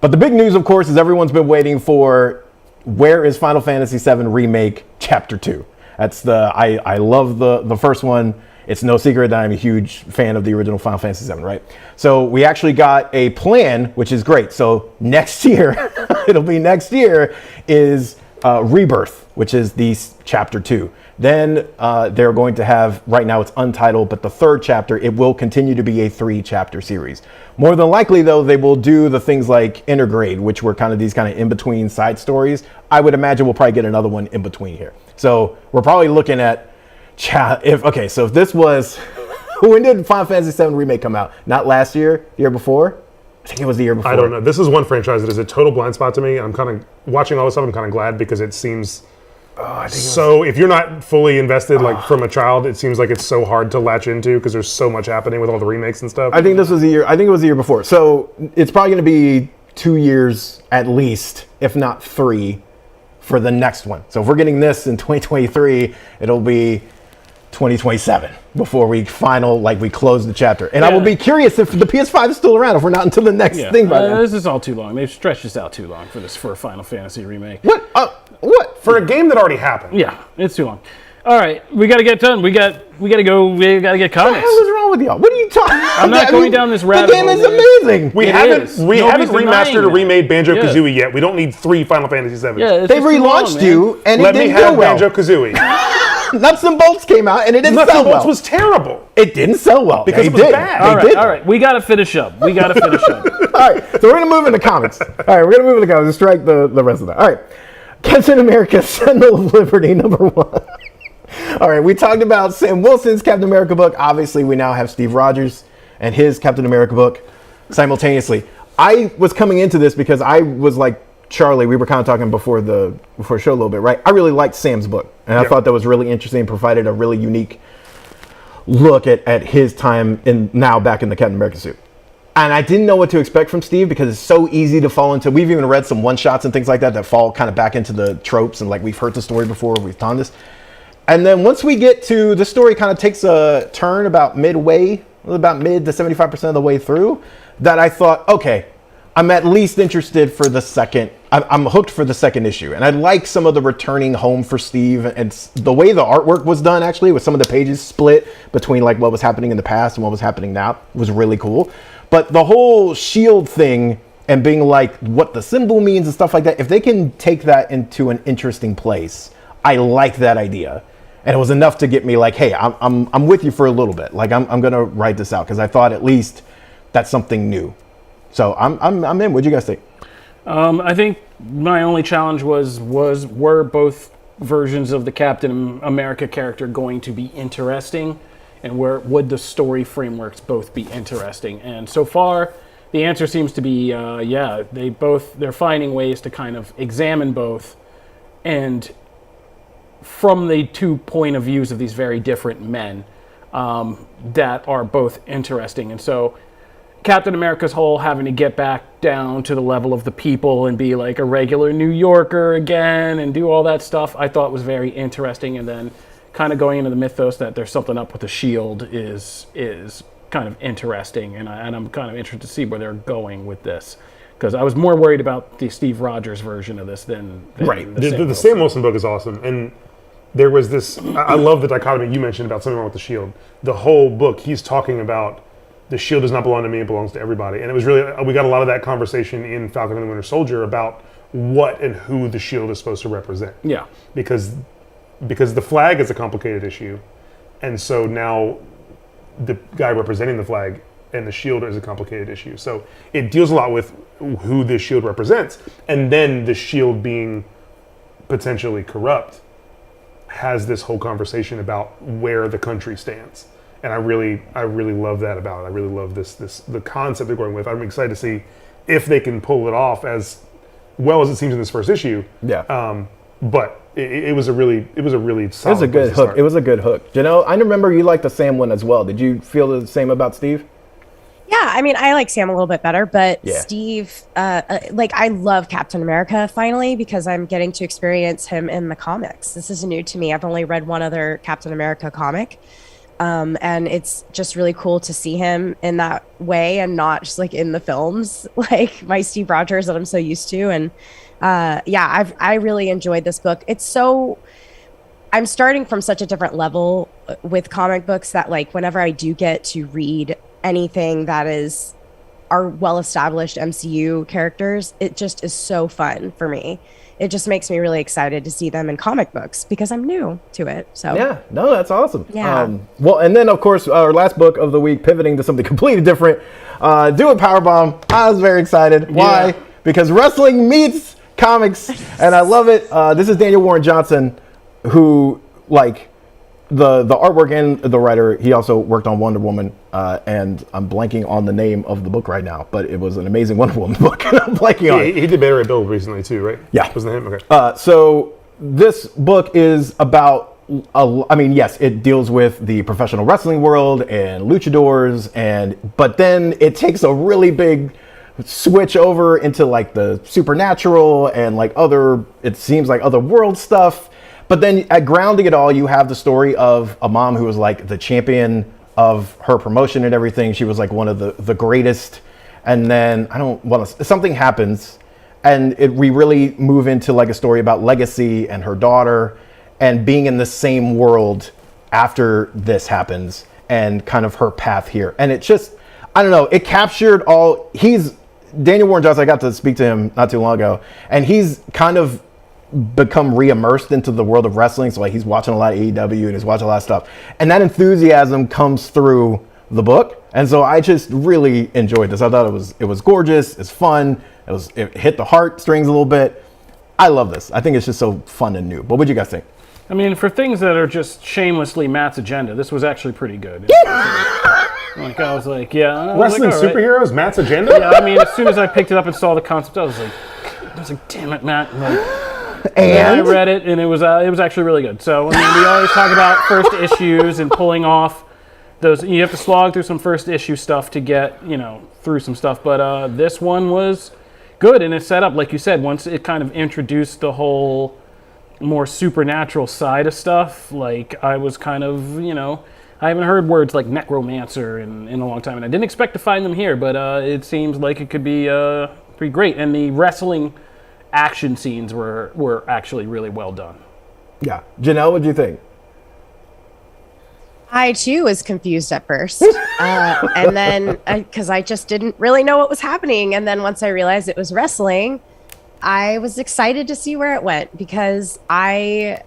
But the big news, of course, is everyone's been waiting for where is Final Fantasy VII Remake Chapter 2? That's I love the first one. It's no secret that I'm a huge fan of the original Final Fantasy VII, right? So we actually got a plan, which is great. So next year, it'll be next year, is Rebirth, which is the Chapter 2. Then they're going to have, right now it's untitled, but the 3rd chapter, it will continue to be a 3-chapter series. More than likely, though, they will do the things like Intergrade, which were kind of these kind of in-between side stories. I would imagine we'll probably get another one in between here. So we're probably looking at, if this was, when did Final Fantasy VII Remake come out? Not last year, the year before? I think it was the year before. I don't know. This is one franchise that is a total blind spot to me. I'm kind of, watching all this stuff, I'm kind of glad because it seems... if you're not fully invested, like from a child, it seems like it's so hard to latch into because there's so much happening with all the remakes and stuff. I think this was the year. I think it was the year before. So it's probably going to be 2 years at least, if not 3, for the next one. So if we're getting this in 2023, it'll be 2027 before we close the chapter. And I will be curious if the PS5 is still around, if we're not until the next thing by then. This is all too long. They've stretched this out too long for a Final Fantasy remake. What? For a game that already happened. Yeah, it's too long. All right, we got to get done. We got to go. We got to get comics. What the hell is wrong with y'all? What are you talking about? I'm not going down this rabbit hole. The game is amazing. We haven't remastered or remade Banjo-Kazooie yet. We don't need 3 Final Fantasy VIIs. Yeah, they relaunched you, and it didn't do well. Banjo-Kazooie. Nuts and Bolts came out, and it didn't sell well. Nuts and Bolts was terrible. It didn't sell well. Because it was bad. All right. We got to finish up. All right, so we're going to move into comics. And strike the rest of that. All right. Captain America, Sentinel of Liberty, #1. All right, we talked about Sam Wilson's Captain America book. Obviously, we now have Steve Rogers and his Captain America book simultaneously. I was coming into this because I was like Charlie. We were kind of talking before the show a little bit, right? I really liked Sam's book, and I thought that was really interesting. Provided a really unique look at his time back in the Captain America suit. And I didn't know what to expect from Steve because it's so easy to fall into. We've even read some one-shots and things like that fall kind of back into the tropes, and like we've heard the story before, we've done this. And then once we get to the story, kind of takes a turn about mid to 75% of the way through, that I thought, okay, I'm at least interested for the second. I'm hooked for the second issue, and I like some of the returning home for Steve and the way the artwork was done. Actually, with some of the pages split between like what was happening in the past and what was happening now, was really cool. But the whole Shield thing and being like what the symbol means and stuff like that. If they can take that into an interesting place, I like that idea. And it was enough to get me like, hey, I'm with you for a little bit. Like I'm gonna write this out because I thought at least that's something new. So I'm in. What'd you guys think? I think my only challenge were both versions of the Captain America character going to be interesting, and where would the story frameworks both be interesting? And so far, the answer seems to be they're finding ways to kind of examine both, and from the two point of views of these very different men that are both interesting. And so Captain America's whole having to get back down to the level of the people and be like a regular New Yorker again and do all that stuff, I thought was very interesting. And then kind of going into the mythos that there's something up with the shield is kind of interesting. And I'm kind of interested to see where they're going with this. Because I was more worried about the Steve Rogers version of this than right. The Sam Wilson book is awesome. And there was this, I love the dichotomy you mentioned about something wrong with the shield. The whole book, he's talking about the shield does not belong to me, it belongs to everybody. And it was really, we got a lot of that conversation in Falcon and the Winter Soldier about what and who the shield is supposed to represent. Yeah. Because the flag is a complicated issue. And so now the guy representing the flag and the shield is a complicated issue. So it deals a lot with who this shield represents. And then the shield being potentially corrupt has this whole conversation about where the country stands. And I really love that about it. I really love the concept they're going with. I'm excited to see if they can pull it off as well as it seems in this first issue. Yeah. But it was a really solid. It was a good hook. It was a good hook. You know, I remember you liked the Sam one as well. Did you feel the same about Steve? Yeah, I mean, I like Sam a little bit better, but Yeah. Steve, I love Captain America finally because I'm getting to experience him in the comics. This is new to me. I've only read one other Captain America comic, and it's just really cool to see him in that way and not just like in the films, like my Steve Rogers that I'm so used to. And I really enjoyed this book. I'm starting from such a different level with comic books that like whenever I do get to read anything that are well-established MCU characters, it just is so fun for me. It just makes me really excited to see them in comic books because I'm new to it. So yeah, no, that's awesome. Yeah. Well, and then of course our last book of the week, pivoting to something completely different, doing Powerbomb. I was very excited. Why? Yeah. Because wrestling meets comics, and I love it. This is Daniel Warren Johnson, who like the artwork and the writer. He also worked on Wonder Woman, and I'm blanking on the name of the book right now, but it was an amazing Wonder Woman book, and I'm blanking on it. He did Better at Bill recently too, right? Yeah. Wasn't it him? Okay. So this book is about, yes, it deals with the professional wrestling world and luchadors, but then it takes a really big switch over into like the supernatural and like it seems like other world stuff. But then at grounding it all, you have the story of a mom who was like the champion of her promotion and everything. She was like one of the greatest. And then something happens, and we really move into like a story about legacy and her daughter and being in the same world after this happens and kind of her path here. And it just, I don't know, it captured Daniel Warren Johnson, I got to speak to him not too long ago, and he's kind of become re-immersed into the world of wrestling. So like he's watching a lot of AEW and he's watching a lot of stuff. And that enthusiasm comes through the book. And so I just really enjoyed this. I thought it was gorgeous, it's fun, it hit the heartstrings a little bit. I love this. I think it's just so fun and new. But what'd you guys think? I mean, for things that are just shamelessly Matt's agenda, this was actually pretty good. Like I was like, yeah. Wrestling superheroes, Matt's agenda? Yeah, I mean, as soon as I picked it up and saw the concept, I was like, damn it, Matt. And I read it, and it was actually really good. So I mean, we always talk about first issues and pulling off those. You have to slog through some first issue stuff to get through some stuff. But this one was good, and it's set up like you said. Once it kind of introduced the whole more supernatural side of stuff, like I was kind of I haven't heard words like necromancer in a long time, and I didn't expect to find them here. But it seems like it could be pretty great, and the wrestling action scenes were actually really well done. Yeah. Janelle, what do you think? I too was confused at first, and then because I just didn't really know what was happening, and then once I realized it was wrestling, I was excited to see where it went because I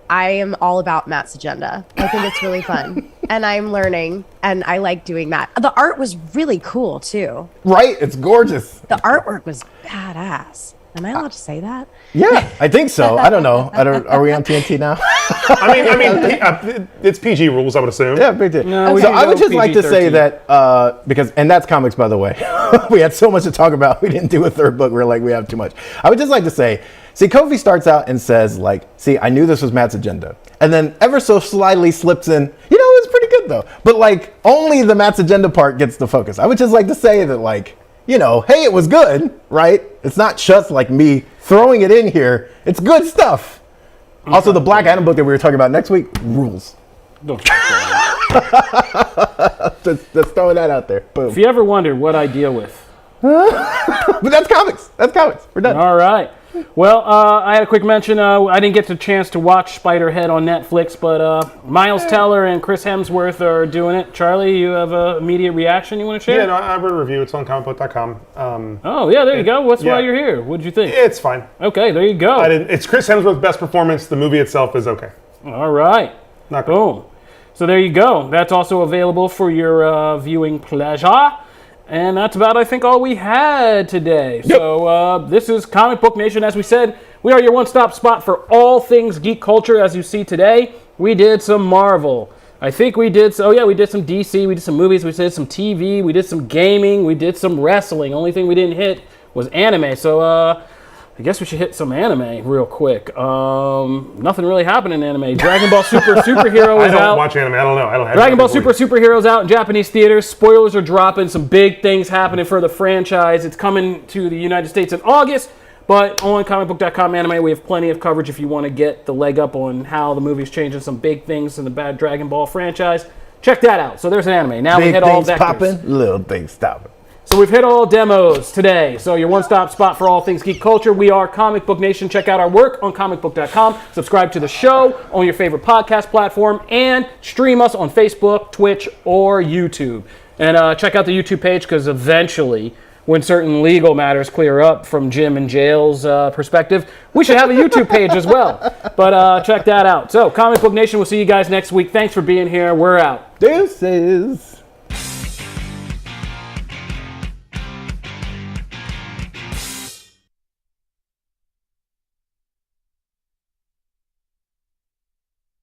am all about Matt's agenda. I think it's really fun, and I'm learning, and I like doing that. The art was really cool too. Right? It's gorgeous. The artwork was badass. Am I allowed to say that? Yeah, I think so. I don't know. Are we on TNT now? It's PG rules, I would assume. Yeah, big deal. No, So I would just like to say PG-13. that because, and that's comics, by the way. We had so much to talk about. We didn't do a third book. We're like, we have too much. I would just like to say, see, Kofi starts out and says, like, see, I knew this was Matt's agenda. And then ever so slightly slips in, you know, it's pretty good though. But like, only the Matt's agenda part gets the focus. I would just like to say that, like, you know, hey, it was good, right? It's not just like me throwing it in here. It's good stuff. Also, the Black Adam book that we were talking about next week rules. Don't Just throwing that out there. Boom. If you ever wondered what I deal with. But that's comics. That's comics. We're done. All right. Well, I had a quick mention. I didn't get the chance to watch Spiderhead on Netflix, but Miles Teller and Chris Hemsworth are doing it. Charlie, you have an immediate reaction you want to share? Yeah, no, I wrote a review. It's on Comicbook.com. Oh, yeah, there you go. Why you're here? What did you think? It's fine. Okay, there you go. It's Chris Hemsworth's best performance. The movie itself is okay. All right. Not good. Boom. So there you go. That's also available for your viewing pleasure. And that's about, I think, all we had today. Yep. So this is Comic Book Nation. As we said, we are your one-stop spot for all things geek culture. As you see today, we did some Marvel. I think we did, we did some DC, we did some movies, we did some TV, we did some gaming, we did some wrestling. Only thing we didn't hit was anime. So I guess we should hit some anime real quick. Nothing really happened in anime. Dragon Ball Super Superhero is out. I don't watch anime. I don't know. I don't have Dragon Ball Super Superhero's out in Japanese theaters. Spoilers are dropping. Some big things happening for the franchise. It's coming to the United States in August, but on Comicbook.com anime, we have plenty of coverage if you want to get the leg up on how the movie's changing some big things in the bad Dragon Ball franchise. Check that out. So there's an anime. Now we Big hit all things vectors. popping, little things stopping. So we've hit all demos today. So your one-stop spot for all things geek culture. We are Comic Book Nation. Check out our work on comicbook.com. Subscribe to the show on your favorite podcast platform and stream us on Facebook, Twitch, or YouTube. And check out the YouTube page because eventually, when certain legal matters clear up from Jim and Jail's perspective, we should have a YouTube page as well. But check that out. So Comic Book Nation, we'll see you guys next week. Thanks for being here. We're out. Deuces.